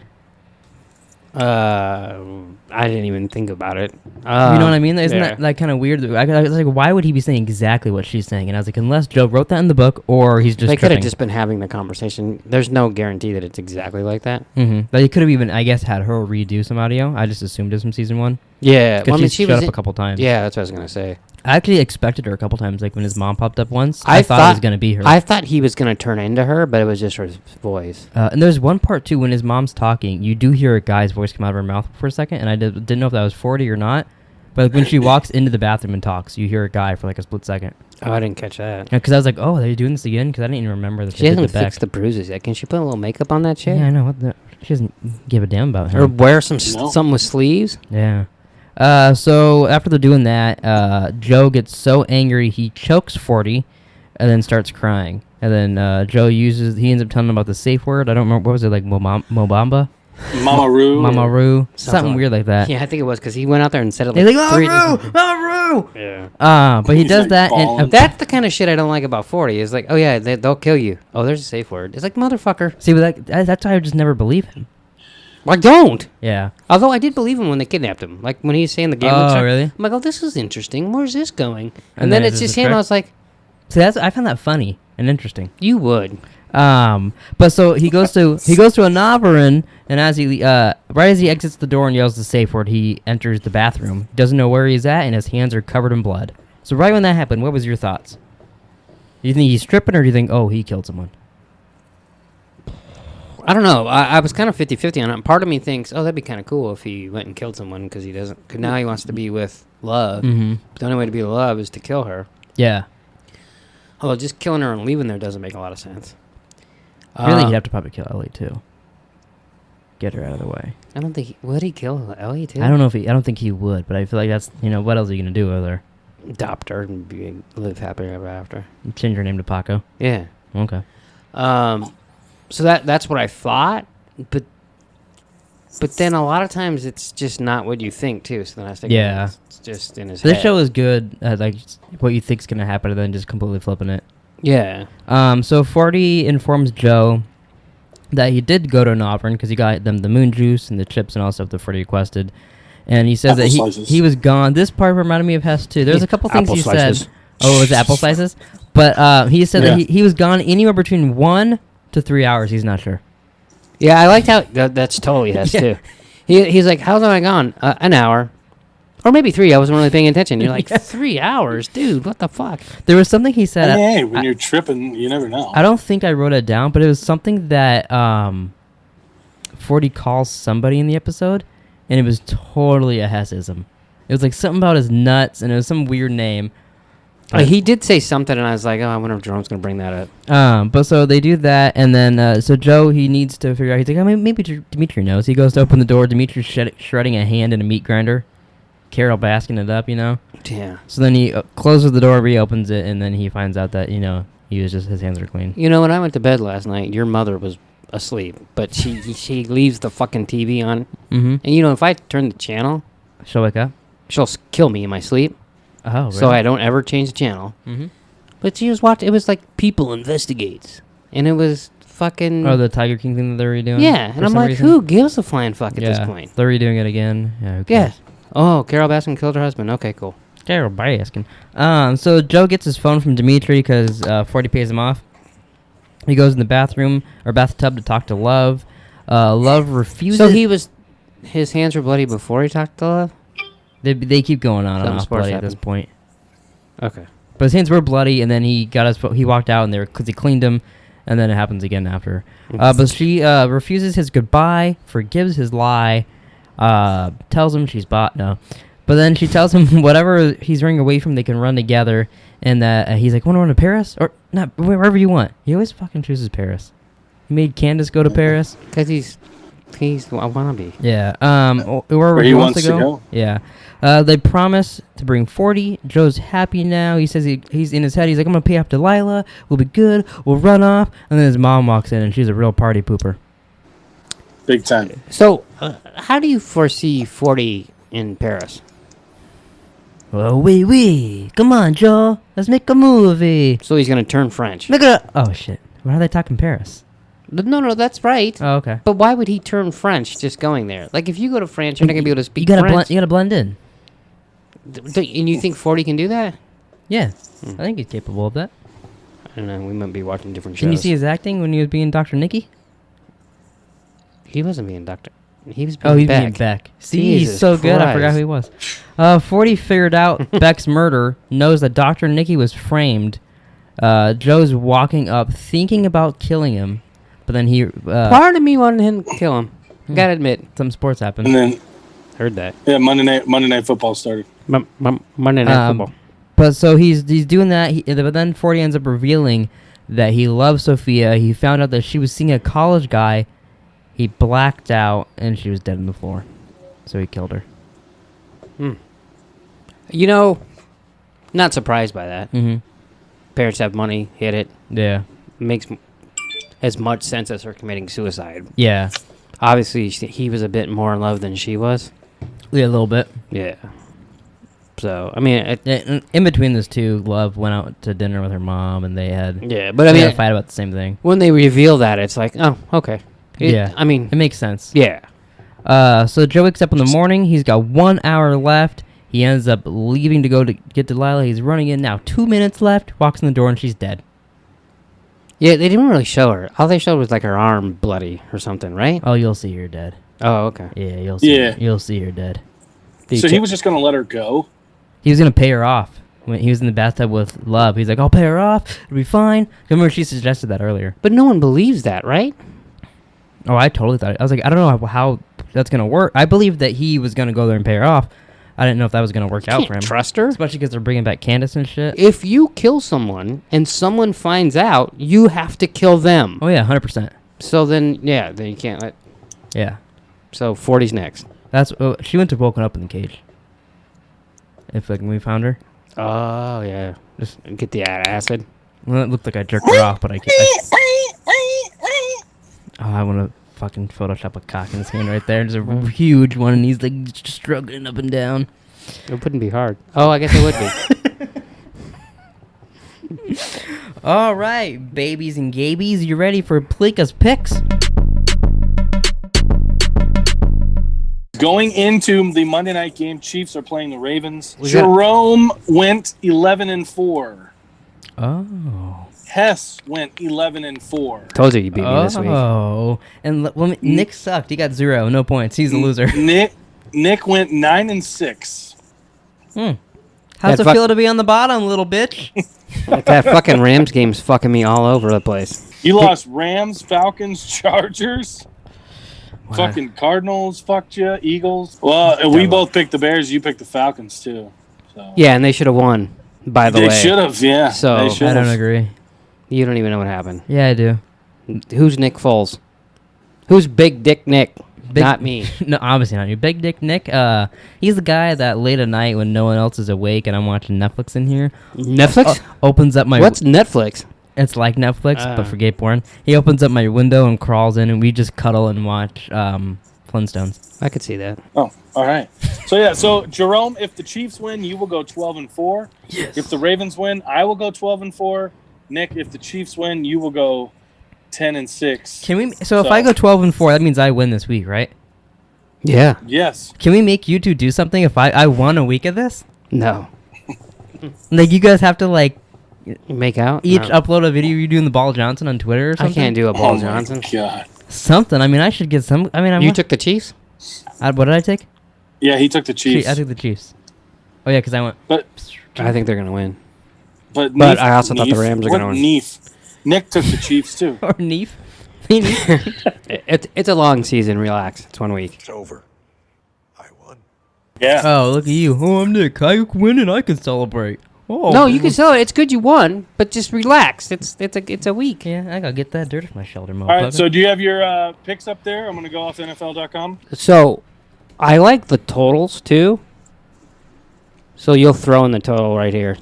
[SPEAKER 1] I didn't even think about it.
[SPEAKER 2] You know what I mean? Isn't that like kind of weird? I was like, why would he be saying exactly what she's saying? And I was like, unless Joe wrote that in the book, or he's just
[SPEAKER 1] They could
[SPEAKER 2] tripping.
[SPEAKER 1] have just been having the conversation. There's no guarantee that it's exactly like that.
[SPEAKER 2] Mm-hmm. But he could have even, I guess, had her redo some audio. I just assumed it was from season 1.
[SPEAKER 1] Yeah.
[SPEAKER 2] Because she showed up a couple times.
[SPEAKER 1] Yeah, that's what I was going to say.
[SPEAKER 2] I actually expected her a couple times, like when his mom popped up once. I thought it was going to be her.
[SPEAKER 1] I thought he was going to turn into her, but it was just her voice.
[SPEAKER 2] And there's one part, too, when his mom's talking, you do hear a guy's voice come out of her mouth for a second, and I didn't know if that was 40 or not. But like, when she walks into the bathroom and talks, you hear a guy for like a split second.
[SPEAKER 1] Oh, I didn't catch that.
[SPEAKER 2] Because I was like, oh, are they doing this again? Because I didn't even remember that
[SPEAKER 1] She hasn't fixed the bruises yet. Can she put a little makeup on that shit?
[SPEAKER 2] Yeah, I know. She doesn't give a damn about him.
[SPEAKER 1] Or wear something with sleeves?
[SPEAKER 2] Yeah. So after they're doing that, Joe gets so angry he chokes 40, and then starts crying. And then Joe he ends up telling him about the safe word. I don't remember, what was it, like Mobamba? Mamaru. Something weird like that.
[SPEAKER 1] Yeah, I think it was because he went out there and said it
[SPEAKER 2] He's
[SPEAKER 1] like
[SPEAKER 2] like,
[SPEAKER 1] three
[SPEAKER 2] Mamaru!
[SPEAKER 1] Yeah.
[SPEAKER 2] But he does that, and
[SPEAKER 1] that's the kind of shit I don't like about 40. Is like, oh yeah, they'll kill you. Oh, there's a safe word. It's like, motherfucker.
[SPEAKER 2] see, but that's why I just never believe him.
[SPEAKER 1] I don't.
[SPEAKER 2] Yeah.
[SPEAKER 1] Although I did believe him when they kidnapped him. Like when he's saying the game.
[SPEAKER 2] Oh, really?
[SPEAKER 1] I'm like, oh, this is interesting. Where's this going?
[SPEAKER 2] And
[SPEAKER 1] And then it's just him. I was like,
[SPEAKER 2] see, I found that funny and interesting.
[SPEAKER 1] you would.
[SPEAKER 2] But so he goes to a Navarin, and as he right as he exits the door and yells the safe word, he enters the bathroom. Doesn't know where he's at, and his hands are covered in blood. So right when that happened, what was your thoughts? Do you think he's tripping, or do you think, oh, he killed someone?
[SPEAKER 1] I don't know. I was kind of 50-50 on it. Part of me thinks, oh, that'd be kind of cool if he went and killed someone because he doesn't. Cause now he wants to be with Love.
[SPEAKER 2] Mm-hmm.
[SPEAKER 1] But the only way to be with Love is to kill her.
[SPEAKER 2] Yeah.
[SPEAKER 1] Although just killing her and leaving there doesn't make a lot of sense.
[SPEAKER 2] Really, he'd have to probably kill Ellie too. Get her out of the way.
[SPEAKER 1] I don't think would he kill Ellie too?
[SPEAKER 2] I don't know if I don't think he would, but I feel like that's what else are you gonna do with her?
[SPEAKER 1] Adopt her and live happily ever after.
[SPEAKER 2] Change her name to Paco.
[SPEAKER 1] Yeah.
[SPEAKER 2] Okay.
[SPEAKER 1] So that's what I thought, but then a lot of times it's just not what you think too. So then I was thinking,
[SPEAKER 2] Yeah.
[SPEAKER 1] it's just in his head.
[SPEAKER 2] This show is good at like what you think's gonna happen, and then just completely flipping it.
[SPEAKER 1] Yeah.
[SPEAKER 2] So 40 informs Joe that he did go to an Auburn because he got them the moon juice and the chips and all stuff that 40 requested. And he says
[SPEAKER 3] Apple
[SPEAKER 2] that
[SPEAKER 3] slices.
[SPEAKER 2] he was gone. This part reminded me of Hess too. There's a couple things
[SPEAKER 1] Apple
[SPEAKER 2] he
[SPEAKER 1] slices.
[SPEAKER 2] said. Oh, it was apple slices? But he said that he was gone anywhere between 1 to 3 hours. He's not sure.
[SPEAKER 1] Yeah, I liked how that's totally Hess too. He's like, how long am I gone? An hour. Or maybe 3. I wasn't really paying attention. You're like, 3 hours? Dude, what the fuck?
[SPEAKER 2] There was something he said.
[SPEAKER 3] Hey, when you're tripping, you never know.
[SPEAKER 2] I don't think I wrote it down, but it was something that 40 calls somebody in the episode, and it was totally a Hessism. It was like something about his nuts, and it was some weird name.
[SPEAKER 1] He did say something, and I was like, oh, I wonder if Jerome's going to bring that up.
[SPEAKER 2] But so they do that, and then so Joe, he needs to figure out, he's like, oh, maybe Dimitri knows. He goes to open the door, Dimitri's shredding a hand in a meat grinder. Carol basking it up,
[SPEAKER 1] Yeah.
[SPEAKER 2] So then he closes the door, reopens it, and then he finds out that, he was just, his hands are clean.
[SPEAKER 1] When I went to bed last night, your mother was asleep, but she leaves the fucking TV on.
[SPEAKER 2] Mm-hmm.
[SPEAKER 1] And, if I turn the channel,
[SPEAKER 2] She'll wake up?
[SPEAKER 1] she'll kill me in my sleep.
[SPEAKER 2] Oh, really?
[SPEAKER 1] So I don't ever change the channel.
[SPEAKER 2] Mm-hmm.
[SPEAKER 1] But she was watching. It was like People Investigates. And it was fucking...
[SPEAKER 2] Oh, the Tiger King thing that they're redoing?
[SPEAKER 1] Yeah,
[SPEAKER 2] for
[SPEAKER 1] and I'm
[SPEAKER 2] some
[SPEAKER 1] like,
[SPEAKER 2] reason?
[SPEAKER 1] who gives a flying fuck at this point?
[SPEAKER 2] They're redoing it again. Yeah, who
[SPEAKER 1] Yeah.
[SPEAKER 2] cares?
[SPEAKER 1] Oh, Carol Baskin killed her husband. Okay, cool.
[SPEAKER 2] Carol Baskin. So Joe gets his phone from Dimitri because 40 pays him off. He goes in the bathroom or bathtub to talk to Love. Love refuses.
[SPEAKER 1] So his hands were bloody before he talked to Love?
[SPEAKER 2] They keep going on and
[SPEAKER 1] Something
[SPEAKER 2] off
[SPEAKER 1] sports
[SPEAKER 2] bloody at this
[SPEAKER 1] happened.
[SPEAKER 2] point.
[SPEAKER 1] Okay.
[SPEAKER 2] But his hands were bloody, and then he walked out, and because he cleaned them, and then it happens again after. But she refuses his goodbye, forgives his lie, tells him she's bought. No. But then she tells him whatever he's running away from, they can run together, and that he's like, want to run to Paris? Or not, wherever you want. He always fucking chooses Paris. He made Candace go to Paris.
[SPEAKER 1] Because he's He's a wannabe.
[SPEAKER 2] Yeah. Wherever he wants to go. Yeah. They promise to bring 40. Joe's happy now. He says he's in his head. He's like, I'm going to pay off Delilah. We'll be good. We'll run off. And then his mom walks in, and she's a real party pooper.
[SPEAKER 3] Big time.
[SPEAKER 1] So, how do you foresee 40 in Paris?
[SPEAKER 2] Oh, wee. Come on, Joe. Let's make a movie.
[SPEAKER 1] So he's going to turn French.
[SPEAKER 2] Look at Oh, shit. Why are they talking Paris?
[SPEAKER 1] No, that's right.
[SPEAKER 2] Oh, okay.
[SPEAKER 1] But why would he turn French just going there? Like, if you go to France, you're not going to be able to speak
[SPEAKER 2] French. You got to blend in.
[SPEAKER 1] And you think 40 can do that?
[SPEAKER 2] Yeah. I think he's capable of that.
[SPEAKER 1] I don't know. We might be watching different shows.
[SPEAKER 2] Can you see his acting when he was being Dr. Nicky?
[SPEAKER 1] He wasn't being Dr. He was being Beck.
[SPEAKER 2] Being Beck. See, he's so good. I forgot who he was. 40 figured out Beck's murder, knows that Dr. Nicky was framed. Joe's walking up, thinking about killing him, but then he...
[SPEAKER 1] Part of me wanted him to kill him. Gotta admit.
[SPEAKER 2] Some sports happened.
[SPEAKER 3] And then...
[SPEAKER 1] Heard that.
[SPEAKER 3] Yeah, Monday Night Football started.
[SPEAKER 1] Monday Night Football.
[SPEAKER 2] But so he's doing that, but then 40 ends up revealing that he loves Sophia. He found out that she was seeing a college guy. He blacked out, and she was dead on the floor. So he killed her.
[SPEAKER 1] You know, not surprised by that.
[SPEAKER 2] Mm-hmm.
[SPEAKER 1] Parents have money, hit it.
[SPEAKER 2] Yeah.
[SPEAKER 1] Makes as much sense as her committing suicide.
[SPEAKER 2] Yeah.
[SPEAKER 1] Obviously, he was a bit more in love than she was.
[SPEAKER 2] Yeah, a little bit.
[SPEAKER 1] Yeah. So, I mean...
[SPEAKER 2] in between those two, Love went out to dinner with her mom, and they had...
[SPEAKER 1] Yeah, but I mean...
[SPEAKER 2] had a fight about the same thing.
[SPEAKER 1] When they reveal that, it's like, oh, okay. I mean...
[SPEAKER 2] It makes sense.
[SPEAKER 1] Yeah.
[SPEAKER 2] So Joe wakes up in the morning. He's got 1 hour left. He ends up leaving to go to get Delilah. He's running in now. 2 minutes left. Walks in the door, and she's dead.
[SPEAKER 1] Yeah, they didn't really show her. All they showed was like her arm bloody or something, right?
[SPEAKER 2] Oh, you'll see her dead.
[SPEAKER 1] Oh, okay.
[SPEAKER 2] Yeah, you'll see.
[SPEAKER 3] Yeah.
[SPEAKER 2] You'll see her dead.
[SPEAKER 3] So he was just going to let her go?
[SPEAKER 2] He was going to pay her off. When he was in the bathtub with Love, he's like, I'll pay her off. It'll be fine. Remember, she suggested that earlier.
[SPEAKER 1] But no one believes that, right?
[SPEAKER 2] Oh, I totally thought it. I was like, I don't know how that's going to work. I believed that he was going to go there and pay her off. I didn't know if that was going to work out for him.
[SPEAKER 1] Trust her?
[SPEAKER 2] Especially because they're bringing back Candace and shit.
[SPEAKER 1] If you kill someone and someone finds out, you have to kill them.
[SPEAKER 2] Oh, yeah, 100%.
[SPEAKER 1] So then you can't let...
[SPEAKER 2] Yeah.
[SPEAKER 1] So 40's next.
[SPEAKER 2] She went to Woken Up in the Cage. If we found her.
[SPEAKER 1] Oh, yeah. Just get the acid.
[SPEAKER 2] Well, it looked like I jerked her off, but I can't. I want to fucking Photoshop a cock in his hand right there. There's a huge one, and he's like just struggling up and down.
[SPEAKER 1] It wouldn't be hard. Oh, I guess it would be.
[SPEAKER 2] All right, babies and gabies, you ready for Pleeka's picks?
[SPEAKER 3] Going into the Monday night game, Chiefs are playing the Ravens. Jerome went 11-4.
[SPEAKER 2] Oh.
[SPEAKER 3] Hess went 11-4.
[SPEAKER 1] Told you beat me this week.
[SPEAKER 2] Oh, and Nick sucked. He got 0, no points. He's a loser.
[SPEAKER 3] Nick went 9-6.
[SPEAKER 2] How's it feel to be on the bottom, little bitch?
[SPEAKER 1] That fucking Rams game's fucking me all over the place.
[SPEAKER 3] You lost Rams, Falcons, Chargers. Wow. Fucking Cardinals fucked you. Eagles. Well, we both picked the Bears. You picked the Falcons too. So.
[SPEAKER 1] Yeah, and they should have won. By the way,
[SPEAKER 3] they should have. Yeah.
[SPEAKER 1] So
[SPEAKER 2] I don't agree.
[SPEAKER 1] You don't even know what happened.
[SPEAKER 2] Yeah, I do.
[SPEAKER 1] Who's Nick Foles? Who's Big Dick Nick? Not me.
[SPEAKER 2] No, obviously not you. Big Dick Nick. He's the guy that late at night when no one else is awake and I'm watching Netflix in here.
[SPEAKER 1] Netflix
[SPEAKER 2] opens up my.
[SPEAKER 1] What's Netflix?
[SPEAKER 2] It's like Netflix, but for gay porn. He opens up my window and crawls in, and we just cuddle and watch Flintstones.
[SPEAKER 1] I could see that.
[SPEAKER 3] Oh, all right. So Jerome, if the Chiefs win, you will go 12-4.
[SPEAKER 2] Yes.
[SPEAKER 3] If the Ravens win, I will go 12-4. Nick, if the Chiefs win, you will go 10-6.
[SPEAKER 2] Can we? So if I go 12-4, that means I win this week, right?
[SPEAKER 1] Yeah.
[SPEAKER 3] Yes.
[SPEAKER 2] Can we make you two do something if I won a week of this?
[SPEAKER 1] No.
[SPEAKER 2] Like you guys have to like.
[SPEAKER 1] Make out?
[SPEAKER 2] Each upload a video you doing the Ball Johnson on Twitter or something?
[SPEAKER 1] I can't do a Ball Johnson.
[SPEAKER 3] God.
[SPEAKER 2] Something. I mean, I should get some. I mean,
[SPEAKER 1] you took the Chiefs?
[SPEAKER 2] What did I take?
[SPEAKER 3] Yeah, he took the Chiefs.
[SPEAKER 2] I took the Chiefs. Oh, yeah, because I went.
[SPEAKER 3] But
[SPEAKER 1] I think they're going to win.
[SPEAKER 3] But
[SPEAKER 1] I also thought the Rams are going to win.
[SPEAKER 3] Nick took the Chiefs, too.
[SPEAKER 2] Or Neef.
[SPEAKER 1] It's a long season. Relax. It's 1 week.
[SPEAKER 5] It's over. I won.
[SPEAKER 3] Yeah.
[SPEAKER 2] Oh, look at you. Oh, I'm Nick. I win and I can celebrate. Oh,
[SPEAKER 1] No, you can sell it. It's good you won, but just relax. It's a week.
[SPEAKER 2] Yeah, I gotta get that dirt off my shoulder, motherfucker.
[SPEAKER 3] All right, so do you have your picks up there? I'm going to go off NFL.com.
[SPEAKER 1] So, I like the totals too. So you'll throw in the total right here.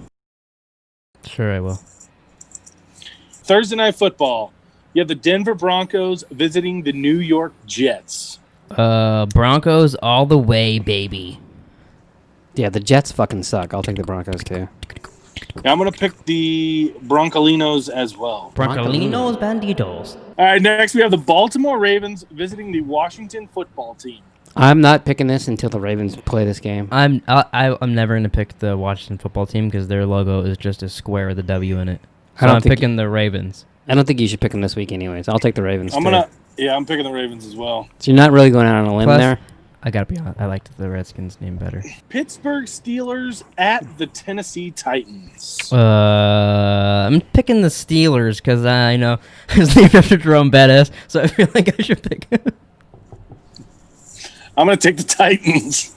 [SPEAKER 2] Sure, I will.
[SPEAKER 3] Thursday Night Football. You have the Denver Broncos visiting the New York Jets.
[SPEAKER 2] Broncos all the way, baby.
[SPEAKER 1] Yeah, the Jets fucking suck. I'll take the Broncos too.
[SPEAKER 3] Now I'm going to pick the Broncolinos as well.
[SPEAKER 2] Broncolinos Banditos.
[SPEAKER 3] All right, next we have the Baltimore Ravens visiting the Washington Football Team.
[SPEAKER 1] I'm not picking this until the Ravens play this game.
[SPEAKER 2] I'm never gonna pick the Washington Football Team because their logo is just a square with a W in it. So I'm picking the Ravens.
[SPEAKER 1] I don't think you should pick them this week anyways. I'll take the Ravens
[SPEAKER 3] I'm picking the Ravens as well.
[SPEAKER 1] So you're not really going out on a limb there?
[SPEAKER 2] I gotta be honest, I liked the Redskins name better.
[SPEAKER 3] Pittsburgh Steelers at the Tennessee Titans.
[SPEAKER 2] I'm picking the Steelers because I know it's named after Jerome Badass, so I feel like I should pick him.
[SPEAKER 3] I'm going to take the Titans.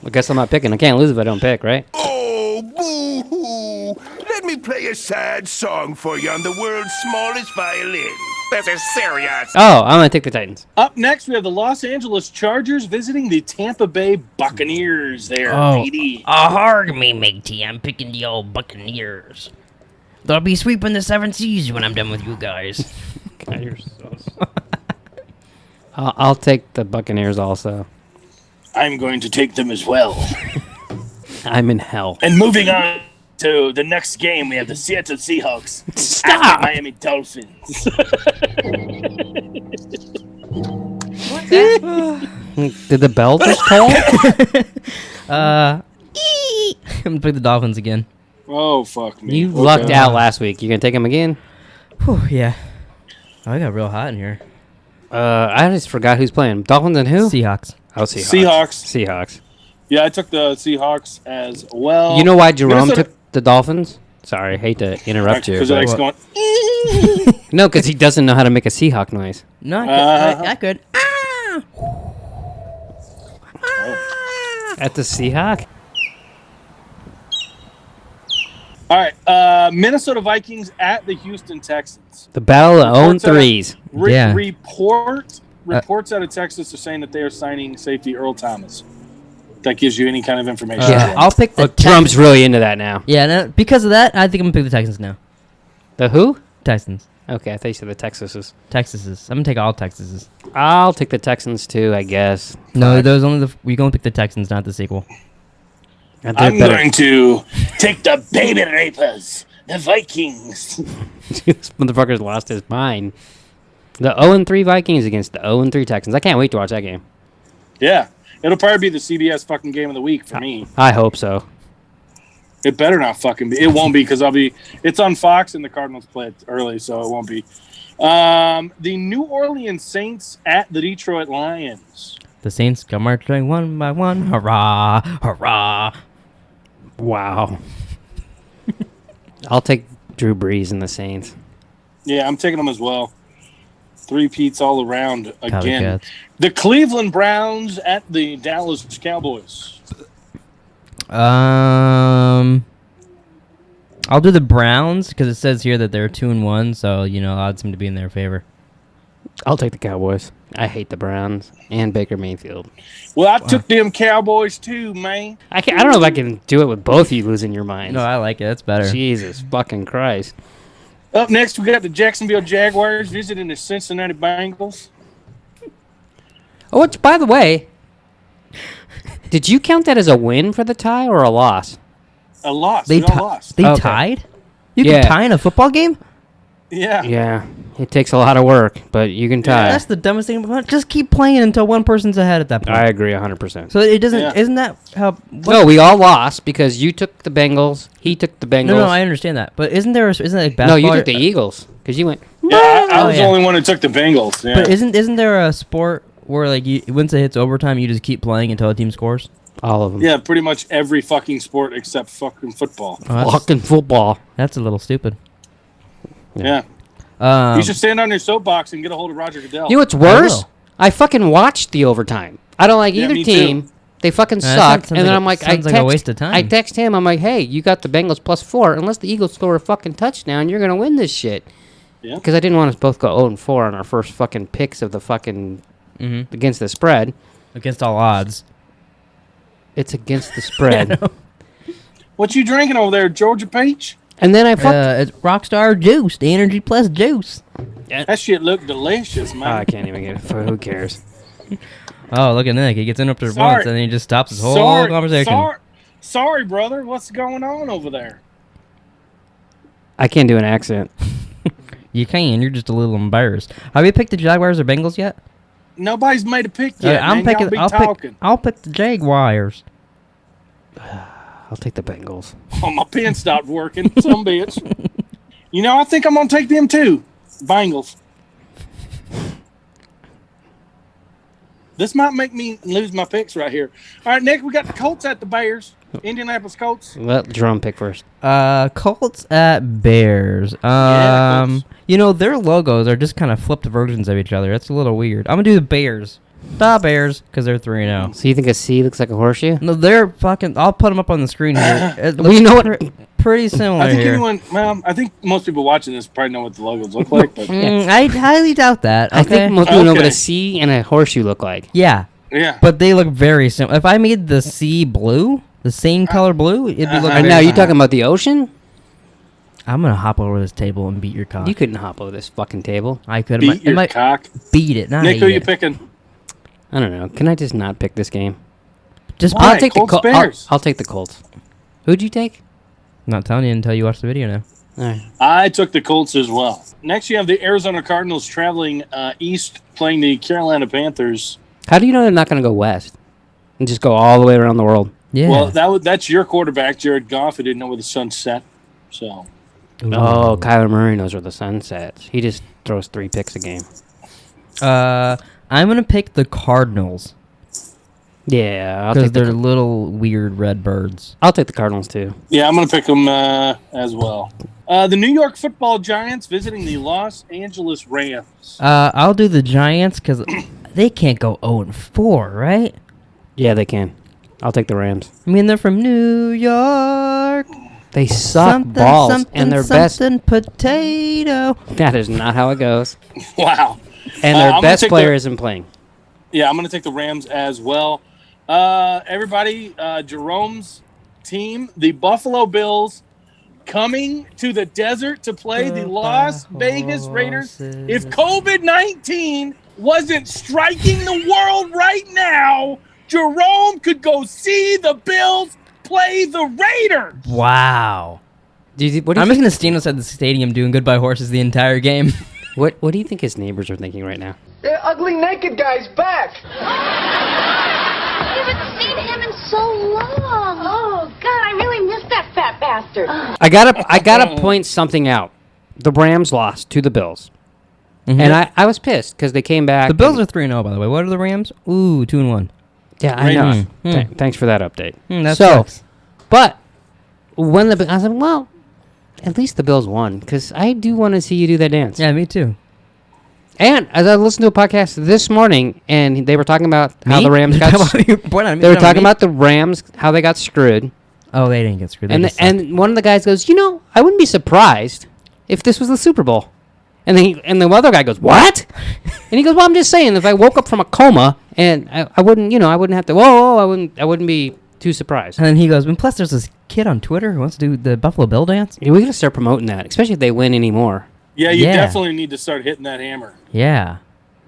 [SPEAKER 1] I guess I'm not picking. I can't lose if I don't pick, right?
[SPEAKER 5] Oh, boo-hoo. Let me play a sad song for you on the world's smallest violin. This is serious.
[SPEAKER 1] Oh, I'm going to take the Titans.
[SPEAKER 3] Up next, we have the Los Angeles Chargers visiting the Tampa Bay Buccaneers there, PD.
[SPEAKER 2] Harg me, matey. I'm picking the old Buccaneers. They'll be sweeping the 7 seas when I'm done with you guys.
[SPEAKER 1] God, you're so I'll take the Buccaneers also.
[SPEAKER 3] I'm going to take them as well.
[SPEAKER 1] I'm in hell.
[SPEAKER 3] And moving on to the next game, we have the Seattle Seahawks
[SPEAKER 1] Stop!
[SPEAKER 3] at the Miami Dolphins.
[SPEAKER 1] Did the bell just toll?
[SPEAKER 2] I'm gonna pick the Dolphins again.
[SPEAKER 3] Oh, fuck me.
[SPEAKER 1] You lucked out last week. You going to take them again?
[SPEAKER 2] Whew, yeah. Oh, I got real hot in here.
[SPEAKER 1] I just forgot who's playing. Dolphins and who?
[SPEAKER 2] Seahawks.
[SPEAKER 1] Oh, Seahawks. Seahawks.
[SPEAKER 3] Yeah, I took the Seahawks as well.
[SPEAKER 1] You know why Jerome took the Dolphins? Sorry, hate to interrupt you.
[SPEAKER 3] Because he likes going...
[SPEAKER 1] No, because he doesn't know how to make a Seahawk noise.
[SPEAKER 2] No, I could.
[SPEAKER 1] At the Seahawk?
[SPEAKER 3] All right, Minnesota Vikings at the Houston Texans.
[SPEAKER 1] The battle of own threes.
[SPEAKER 2] Yeah.
[SPEAKER 3] Reports out of Texas are saying that they are signing safety Earl Thomas. That gives you any kind of information.
[SPEAKER 2] Yeah, I'll pick the
[SPEAKER 1] Trump's really into that now.
[SPEAKER 2] Yeah, no, because of that, I think I'm gonna pick the Texans now.
[SPEAKER 1] The who?
[SPEAKER 2] Texans.
[SPEAKER 1] Okay, I thought you said the Texases.
[SPEAKER 2] Texases. I'm gonna take all Texases.
[SPEAKER 1] I'll take the Texans too, I guess.
[SPEAKER 2] No, those only we gonna pick the Texans, not the sequel.
[SPEAKER 3] I'm going to take the baby rapers, the Vikings.
[SPEAKER 1] This motherfucker's lost his mind. The 0-3 Vikings against the 0-3 Texans. I can't wait to watch that game.
[SPEAKER 3] Yeah, it'll probably be the CBS fucking game of the week for me.
[SPEAKER 1] I hope so.
[SPEAKER 3] It better not fucking be. It won't be because it's on Fox and the Cardinals play it early, so it won't be. The New Orleans Saints at the Detroit Lions.
[SPEAKER 2] The Saints come marching one by one. Hurrah! Hurrah!
[SPEAKER 1] Wow. I'll take Drew Brees and the Saints.
[SPEAKER 3] Yeah, I'm taking them as well. 3-peats all around again.
[SPEAKER 2] Copycats.
[SPEAKER 3] The Cleveland Browns at the Dallas Cowboys.
[SPEAKER 2] I'll do the Browns because it says here that they're 2-1, so odds seem to be in their favor.
[SPEAKER 1] I'll take the Cowboys. I hate the Browns and Baker Mayfield.
[SPEAKER 3] Well, I took them Cowboys too, man.
[SPEAKER 1] I don't know if I can do it with both of you losing your minds.
[SPEAKER 2] No, I like it. That's better.
[SPEAKER 1] Jesus fucking Christ.
[SPEAKER 3] Up next, we got the Jacksonville Jaguars visiting the Cincinnati Bengals.
[SPEAKER 1] Oh, which, by the way, did you count that as a win for the tie or a loss?
[SPEAKER 3] A loss.
[SPEAKER 2] They
[SPEAKER 3] all lost.
[SPEAKER 2] They
[SPEAKER 1] Okay.
[SPEAKER 2] tied? You
[SPEAKER 1] Yeah.
[SPEAKER 2] can tie in a football game?
[SPEAKER 3] Yeah.
[SPEAKER 1] Yeah, it takes a lot of work, but you can tie.
[SPEAKER 2] That's the dumbest thing. Just keep playing until one person's ahead at that point.
[SPEAKER 1] I agree 100%.
[SPEAKER 2] So it doesn't.
[SPEAKER 3] Yeah.
[SPEAKER 2] Isn't that how?
[SPEAKER 1] No, we all lost because you took the Bengals, he took the Bengals.
[SPEAKER 2] No, I understand that. But isn't there? Isn't that like basketball?
[SPEAKER 1] No, you took the Eagles because you went.
[SPEAKER 3] Yeah, I
[SPEAKER 2] Oh,
[SPEAKER 3] was
[SPEAKER 2] yeah.
[SPEAKER 3] the only one who took the Bengals. Yeah.
[SPEAKER 2] But isn't there a sport where like once it hits overtime, you just keep playing until a team scores?
[SPEAKER 1] All of them.
[SPEAKER 3] Yeah, pretty much every fucking sport except fucking football.
[SPEAKER 2] Oh,
[SPEAKER 1] Fucking football.
[SPEAKER 2] that's a little stupid.
[SPEAKER 3] Yeah. You should stand on your soapbox and get a hold of Roger Goodell.
[SPEAKER 1] You know what's
[SPEAKER 2] I
[SPEAKER 1] worse?
[SPEAKER 2] will.
[SPEAKER 1] I fucking watched the overtime. I don't like
[SPEAKER 3] Yeah,
[SPEAKER 1] either
[SPEAKER 3] me
[SPEAKER 1] team, They fucking
[SPEAKER 2] that
[SPEAKER 1] suck.
[SPEAKER 2] sounds
[SPEAKER 1] And then
[SPEAKER 2] like
[SPEAKER 1] I'm like,
[SPEAKER 2] sounds like a waste of time.
[SPEAKER 1] I text him. I'm like, hey, you got the Bengals +4. Unless the Eagles score a fucking touchdown, you're gonna win this shit.
[SPEAKER 3] Yeah.
[SPEAKER 1] Because I didn't want us both go 0-4 on our first fucking picks of the fucking against the spread.
[SPEAKER 2] Against all odds.
[SPEAKER 1] It's against the spread.
[SPEAKER 3] What you drinking over there, Georgia Peach?
[SPEAKER 1] And then I fucked.
[SPEAKER 2] It's Rockstar Juice, the Energy Plus Juice.
[SPEAKER 3] That shit looked delicious, man.
[SPEAKER 1] I can't even get it. Who cares?
[SPEAKER 2] Oh, look at Nick. He gets interrupted
[SPEAKER 3] Sorry.
[SPEAKER 2] once, and then he just stops his whole conversation.
[SPEAKER 3] Sorry, brother. What's going on over there?
[SPEAKER 1] I can't do an accent.
[SPEAKER 2] You can. You're just a little embarrassed. Have you picked the Jaguars or Bengals yet?
[SPEAKER 3] Nobody's made a pick yet.
[SPEAKER 2] I'm
[SPEAKER 3] man.
[SPEAKER 2] picking.
[SPEAKER 3] Y'all be talking.
[SPEAKER 2] I'll pick the Jaguars.
[SPEAKER 1] I'll take the Bengals.
[SPEAKER 3] Oh, my pen stopped working. Some bitch. You know, I think I'm gonna take them too. Bengals. This might make me lose my picks right here. All right, Nick, we got the Colts at the Bears. Indianapolis Colts.
[SPEAKER 1] Let Jerome pick first.
[SPEAKER 2] Colts at Bears.
[SPEAKER 3] Colts.
[SPEAKER 2] You know, their logos are just kind of flipped versions of each other. That's a little weird. I'm gonna do the Bears. The Bears, because they're 3-0.
[SPEAKER 1] So you think a C looks like a horseshoe?
[SPEAKER 2] No, they're fucking. I'll put them up on the screen here. It
[SPEAKER 1] Well, you know what?
[SPEAKER 2] Pretty similar
[SPEAKER 3] I think
[SPEAKER 2] here.
[SPEAKER 3] I think most people watching this probably know what the logos look like. But
[SPEAKER 2] I highly doubt that.
[SPEAKER 1] I
[SPEAKER 2] Okay?
[SPEAKER 1] think most people know what
[SPEAKER 3] Okay.
[SPEAKER 1] a C and a horseshoe look like.
[SPEAKER 2] Yeah,
[SPEAKER 3] yeah.
[SPEAKER 2] but they look very similar. If I made the sea blue, the same color blue, it'd be looking.
[SPEAKER 1] And now you talking about the ocean?
[SPEAKER 2] I'm gonna hop over this table and beat your cock.
[SPEAKER 1] You couldn't hop over this fucking table.
[SPEAKER 2] I could.
[SPEAKER 3] Beat your cock.
[SPEAKER 2] Beat it. Not
[SPEAKER 3] Nick,
[SPEAKER 2] eat
[SPEAKER 3] who you
[SPEAKER 2] it.
[SPEAKER 3] picking?
[SPEAKER 1] I don't know. Can I just not pick this game?
[SPEAKER 2] Just
[SPEAKER 3] Why?
[SPEAKER 1] I'll take
[SPEAKER 3] Colts,
[SPEAKER 1] the
[SPEAKER 3] Bears.
[SPEAKER 1] I'll take the Colts. Who'd you take?
[SPEAKER 2] I'm not telling you until you watch the video now.
[SPEAKER 1] All right.
[SPEAKER 3] I took the Colts as well. Next, you have the Arizona Cardinals traveling east, playing the Carolina Panthers.
[SPEAKER 1] How do you know they're not going to go west and just go all the way around the world?
[SPEAKER 2] Yeah.
[SPEAKER 3] Well, that's your quarterback, Jared Goff, who didn't know where the sun set. So
[SPEAKER 1] Oh, Kyler Murray knows where the sun sets. He just throws 3 picks a game.
[SPEAKER 2] I'm gonna pick the Cardinals
[SPEAKER 1] Yeah, I'll
[SPEAKER 2] because
[SPEAKER 1] take
[SPEAKER 2] they're little weird red birds.
[SPEAKER 1] I'll take the Cardinals too.
[SPEAKER 3] yeah, I'm going to pick them as well. The New York Football Giants visiting the Los Angeles Rams.
[SPEAKER 2] I'll do the Giants because they can't go 0-4, right?
[SPEAKER 1] Yeah, they can. I'll take the Rams.
[SPEAKER 2] I mean, they're from New York.
[SPEAKER 1] They suck balls, and their best.
[SPEAKER 2] Potato.
[SPEAKER 1] That is not how it goes.
[SPEAKER 3] Wow.
[SPEAKER 1] And
[SPEAKER 3] I'm
[SPEAKER 1] their
[SPEAKER 3] gonna
[SPEAKER 1] best
[SPEAKER 3] take
[SPEAKER 1] player
[SPEAKER 3] the-
[SPEAKER 1] isn't playing.
[SPEAKER 3] Yeah, I'm going to take the Rams as well. Everybody, Jerome's team, the Buffalo Bills, coming to the desert to play the Las Vegas Raiders. If COVID-19 wasn't striking the world right now, Jerome could go see the Bills play the Raiders.
[SPEAKER 2] Wow.
[SPEAKER 1] What do you
[SPEAKER 2] I'm just
[SPEAKER 1] think?
[SPEAKER 2] gonna stand outside the stadium doing goodbye horses the entire game.
[SPEAKER 1] What do you think his neighbors are thinking right now?
[SPEAKER 6] The ugly naked guy's back.
[SPEAKER 7] I haven't seen him in so long. Oh, God, I really miss that fat bastard.
[SPEAKER 1] I gotta point something out. The Rams lost to the Bills, and I was pissed because they came back.
[SPEAKER 2] The Bills are 3-0, by the way. What are the Rams? Ooh, 2-1.
[SPEAKER 1] Yeah, I know.
[SPEAKER 3] Raiders.
[SPEAKER 1] Thanks for that update.
[SPEAKER 2] That
[SPEAKER 1] so,
[SPEAKER 2] sucks.
[SPEAKER 1] but when I was like, well, at least the Bills won because I do want to see you do that dance.
[SPEAKER 2] Yeah, me too.
[SPEAKER 1] And as I listened to a podcast this morning, and they were talking about how
[SPEAKER 2] Me?
[SPEAKER 1] the Rams got. They were talking about the Rams, how they got screwed.
[SPEAKER 2] Oh, they didn't get screwed. They
[SPEAKER 1] And
[SPEAKER 2] just
[SPEAKER 1] and one of the guys goes, I wouldn't be surprised if this was the Super Bowl. And then the other guy goes, what? And he goes, well, I'm just saying, if I woke up from a coma and I wouldn't, I wouldn't have to. I wouldn't be too surprised.
[SPEAKER 2] And then he goes, and plus there's this kid on Twitter who wants to do the Buffalo Bill dance.
[SPEAKER 1] We gotta start promoting that, especially if they win anymore.
[SPEAKER 3] Yeah, you
[SPEAKER 2] Yeah.
[SPEAKER 3] definitely need to start hitting that hammer.
[SPEAKER 2] Yeah.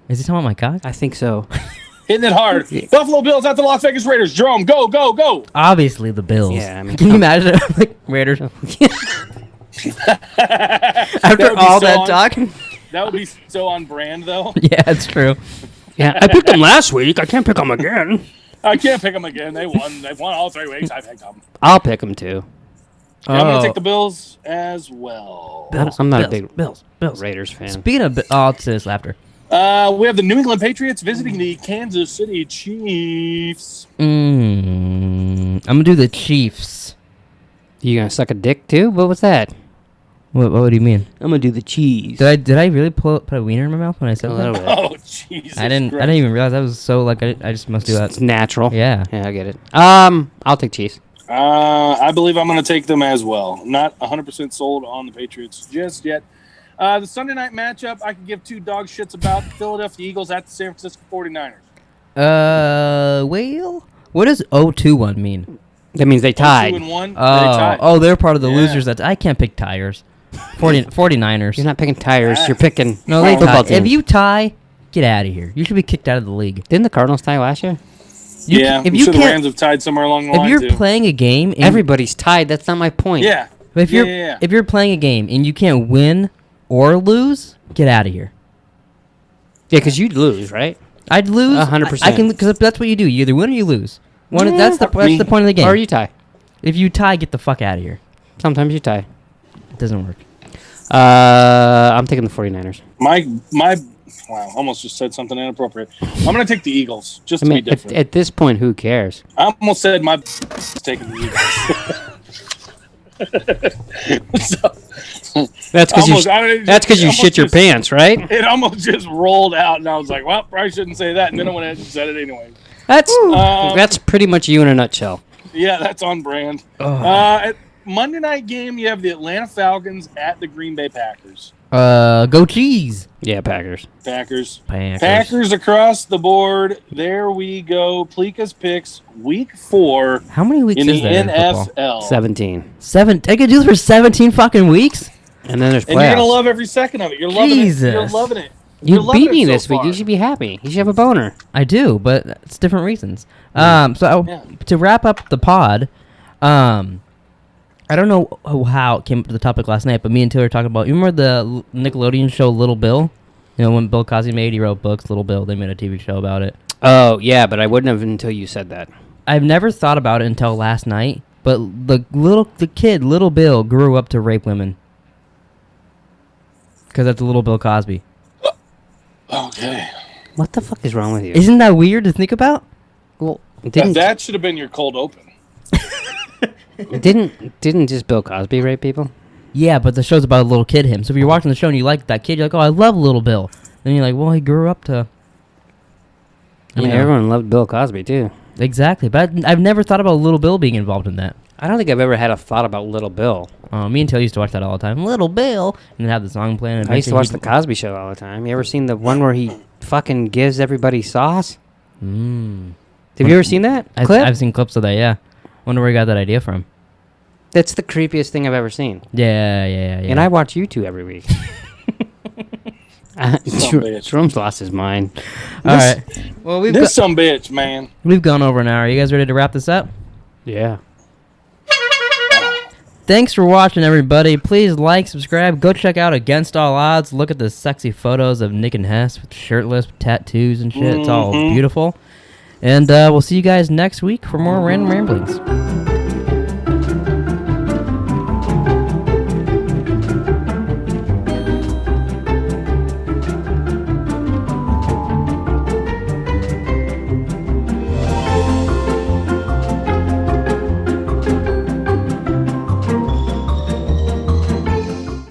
[SPEAKER 2] Is he talking about my cock?
[SPEAKER 1] I think so.
[SPEAKER 3] Hitting it hard. Buffalo Bills at the Las Vegas Raiders. Jerome, go, go, go.
[SPEAKER 2] Obviously the Bills.
[SPEAKER 1] Yeah, I mean,
[SPEAKER 2] Can you imagine it? Like, Raiders. After
[SPEAKER 3] would be
[SPEAKER 2] all
[SPEAKER 3] so
[SPEAKER 2] that
[SPEAKER 3] on-
[SPEAKER 2] talk.
[SPEAKER 3] That would be so on brand, though.
[SPEAKER 2] Yeah, it's true.
[SPEAKER 1] yeah, I picked them last week. I can't pick them again.
[SPEAKER 3] I can't pick them again. They won. They've won all 3 weeks. I picked them.
[SPEAKER 1] I'll pick them too.
[SPEAKER 3] Yeah, I'm going
[SPEAKER 2] Oh.
[SPEAKER 3] to take the Bills as well.
[SPEAKER 1] I'm not a big
[SPEAKER 2] Bills.
[SPEAKER 1] Raiders fan.
[SPEAKER 2] Speaking of, oh, it's this laughter.
[SPEAKER 3] We have the New England Patriots visiting the Kansas City Chiefs.
[SPEAKER 2] I'm gonna do the Chiefs.
[SPEAKER 1] You gonna suck a dick too? What was that?
[SPEAKER 2] What do you mean?
[SPEAKER 1] I'm gonna do the cheese.
[SPEAKER 2] Did I really put a wiener in my mouth when I said
[SPEAKER 1] A
[SPEAKER 2] that?
[SPEAKER 1] little bit.
[SPEAKER 3] Oh, Jesus
[SPEAKER 2] I didn't
[SPEAKER 3] Christ.
[SPEAKER 2] even realize that was so like I just must do that.
[SPEAKER 1] It's natural.
[SPEAKER 2] Yeah.
[SPEAKER 1] Yeah, I get it. I'll take Chiefs.
[SPEAKER 3] I believe I'm going to take them as well. Not 100% sold on the Patriots just yet. The Sunday night matchup, I could give two dog shits about. The Philadelphia Eagles at the San Francisco 49ers.
[SPEAKER 2] Well, what does 0-2-1 mean?
[SPEAKER 1] That means they tied.
[SPEAKER 3] 2-1. They tied.
[SPEAKER 2] Oh, they're part of the
[SPEAKER 3] Yeah.
[SPEAKER 2] losers. That I can't pick tires. 49ers.
[SPEAKER 1] You're not picking tires.
[SPEAKER 3] Yeah.
[SPEAKER 1] You're picking
[SPEAKER 2] No, they
[SPEAKER 1] football
[SPEAKER 2] tie. If
[SPEAKER 1] teams.
[SPEAKER 2] you tie, get out of here. You should be kicked out of the league.
[SPEAKER 1] Didn't the Cardinals tie last year?
[SPEAKER 3] Yeah,
[SPEAKER 2] if
[SPEAKER 3] I'm
[SPEAKER 2] you
[SPEAKER 3] sure the
[SPEAKER 2] can't,
[SPEAKER 3] Rams have tied somewhere along the
[SPEAKER 2] if
[SPEAKER 3] line,
[SPEAKER 2] you're
[SPEAKER 3] too.
[SPEAKER 2] playing a game, and
[SPEAKER 1] Everybody's tied. That's not my point.
[SPEAKER 3] Yeah.
[SPEAKER 2] if
[SPEAKER 3] Yeah,
[SPEAKER 2] you're
[SPEAKER 3] yeah, yeah.
[SPEAKER 2] if you're playing a game and you can't win or lose, get out of here.
[SPEAKER 1] Yeah, because you'd lose, right?
[SPEAKER 2] I'd lose
[SPEAKER 1] 100%.
[SPEAKER 2] I can because that's what you do. You either win or you lose. That's the point of the game.
[SPEAKER 1] Or you tie.
[SPEAKER 2] If you tie, get the fuck out of here.
[SPEAKER 1] Sometimes you tie.
[SPEAKER 2] It doesn't work.
[SPEAKER 1] I'm taking the 49ers.
[SPEAKER 3] My wow, almost just said something inappropriate. I'm going to take the Eagles, just
[SPEAKER 1] I
[SPEAKER 3] to
[SPEAKER 1] mean,
[SPEAKER 3] be different.
[SPEAKER 1] at this point, who cares?
[SPEAKER 3] I almost said my taking the Eagles.
[SPEAKER 1] That's because
[SPEAKER 3] Almost- I mean,
[SPEAKER 1] that's because you
[SPEAKER 3] almost
[SPEAKER 1] shit your
[SPEAKER 3] just-
[SPEAKER 1] pants, right?
[SPEAKER 3] It almost just rolled out, and I was like, well, probably shouldn't say that. And then I went ahead and said it anyway.
[SPEAKER 1] That's pretty much you in a nutshell.
[SPEAKER 3] Yeah, that's on brand. At Monday night game, you have the Atlanta Falcons at the Green Bay Packers.
[SPEAKER 2] Go cheese.
[SPEAKER 1] Yeah, Packers.
[SPEAKER 3] Packers across the board. There we go. Pleeka's picks, week 4
[SPEAKER 2] How many weeks
[SPEAKER 3] in
[SPEAKER 2] is
[SPEAKER 3] the
[SPEAKER 2] there in football?
[SPEAKER 3] NFL.
[SPEAKER 1] 17.
[SPEAKER 2] I could do this for 17 fucking weeks.
[SPEAKER 1] And then there's
[SPEAKER 3] And you're
[SPEAKER 1] playoffs.
[SPEAKER 3] gonna love every second of it. You're loving
[SPEAKER 2] Jesus.
[SPEAKER 3] it. You're loving it.
[SPEAKER 1] You
[SPEAKER 3] You're loving
[SPEAKER 1] beat me
[SPEAKER 3] it so
[SPEAKER 1] this week.
[SPEAKER 3] far.
[SPEAKER 1] You should be happy. You should have a boner.
[SPEAKER 2] I do, but it's different reasons.
[SPEAKER 3] Yeah.
[SPEAKER 2] To wrap up the pod, I don't know how it came up to the topic last night, but me and Taylor were talking about. You remember the Nickelodeon show Little Bill? You know when Bill Cosby he wrote books. Little Bill. They made a TV show about it.
[SPEAKER 1] Oh, yeah, but I wouldn't have until you said that.
[SPEAKER 2] I've never thought about it until last night. But the kid Little Bill grew up to rape women because that's Little Bill Cosby.
[SPEAKER 3] Okay.
[SPEAKER 1] What the fuck is wrong with you?
[SPEAKER 2] Isn't that weird to think about?
[SPEAKER 1] Well,
[SPEAKER 3] That should have been your cold open.
[SPEAKER 1] didn't just Bill Cosby rape people?
[SPEAKER 2] Yeah, but the show's about a little kid him. So if you're watching the show and you like that kid, you're like, oh, I love Little Bill. Then you're like, well, he grew up to.
[SPEAKER 1] I mean, everyone loved Bill Cosby too.
[SPEAKER 2] Exactly, but I've never thought about Little Bill being involved in that.
[SPEAKER 1] I don't think I've ever had a thought about Little Bill.
[SPEAKER 2] Me and Taylor used to watch that all the time. Little Bill, and then have the song playing. And
[SPEAKER 1] I used to watch the Cosby Show all the time. You ever seen the one where he fucking gives everybody sauce? Have you ever seen that clip?
[SPEAKER 2] I've seen clips of that. Yeah, wonder where he got that idea from.
[SPEAKER 1] That's the creepiest thing I've ever seen.
[SPEAKER 2] Yeah.
[SPEAKER 1] And I watch you two every week. Jerome's lost his mind.
[SPEAKER 2] All right. Well,
[SPEAKER 3] This some bitch, man.
[SPEAKER 2] we've gone over an hour. You guys ready to wrap this up?
[SPEAKER 1] Yeah.
[SPEAKER 2] Thanks for watching, everybody. Please like, subscribe. Go check out Against All Odds. Look at the sexy photos of Nick and Hess with shirtless tattoos and shit. It's all beautiful. And we'll see you guys next week for more Random Ramblings.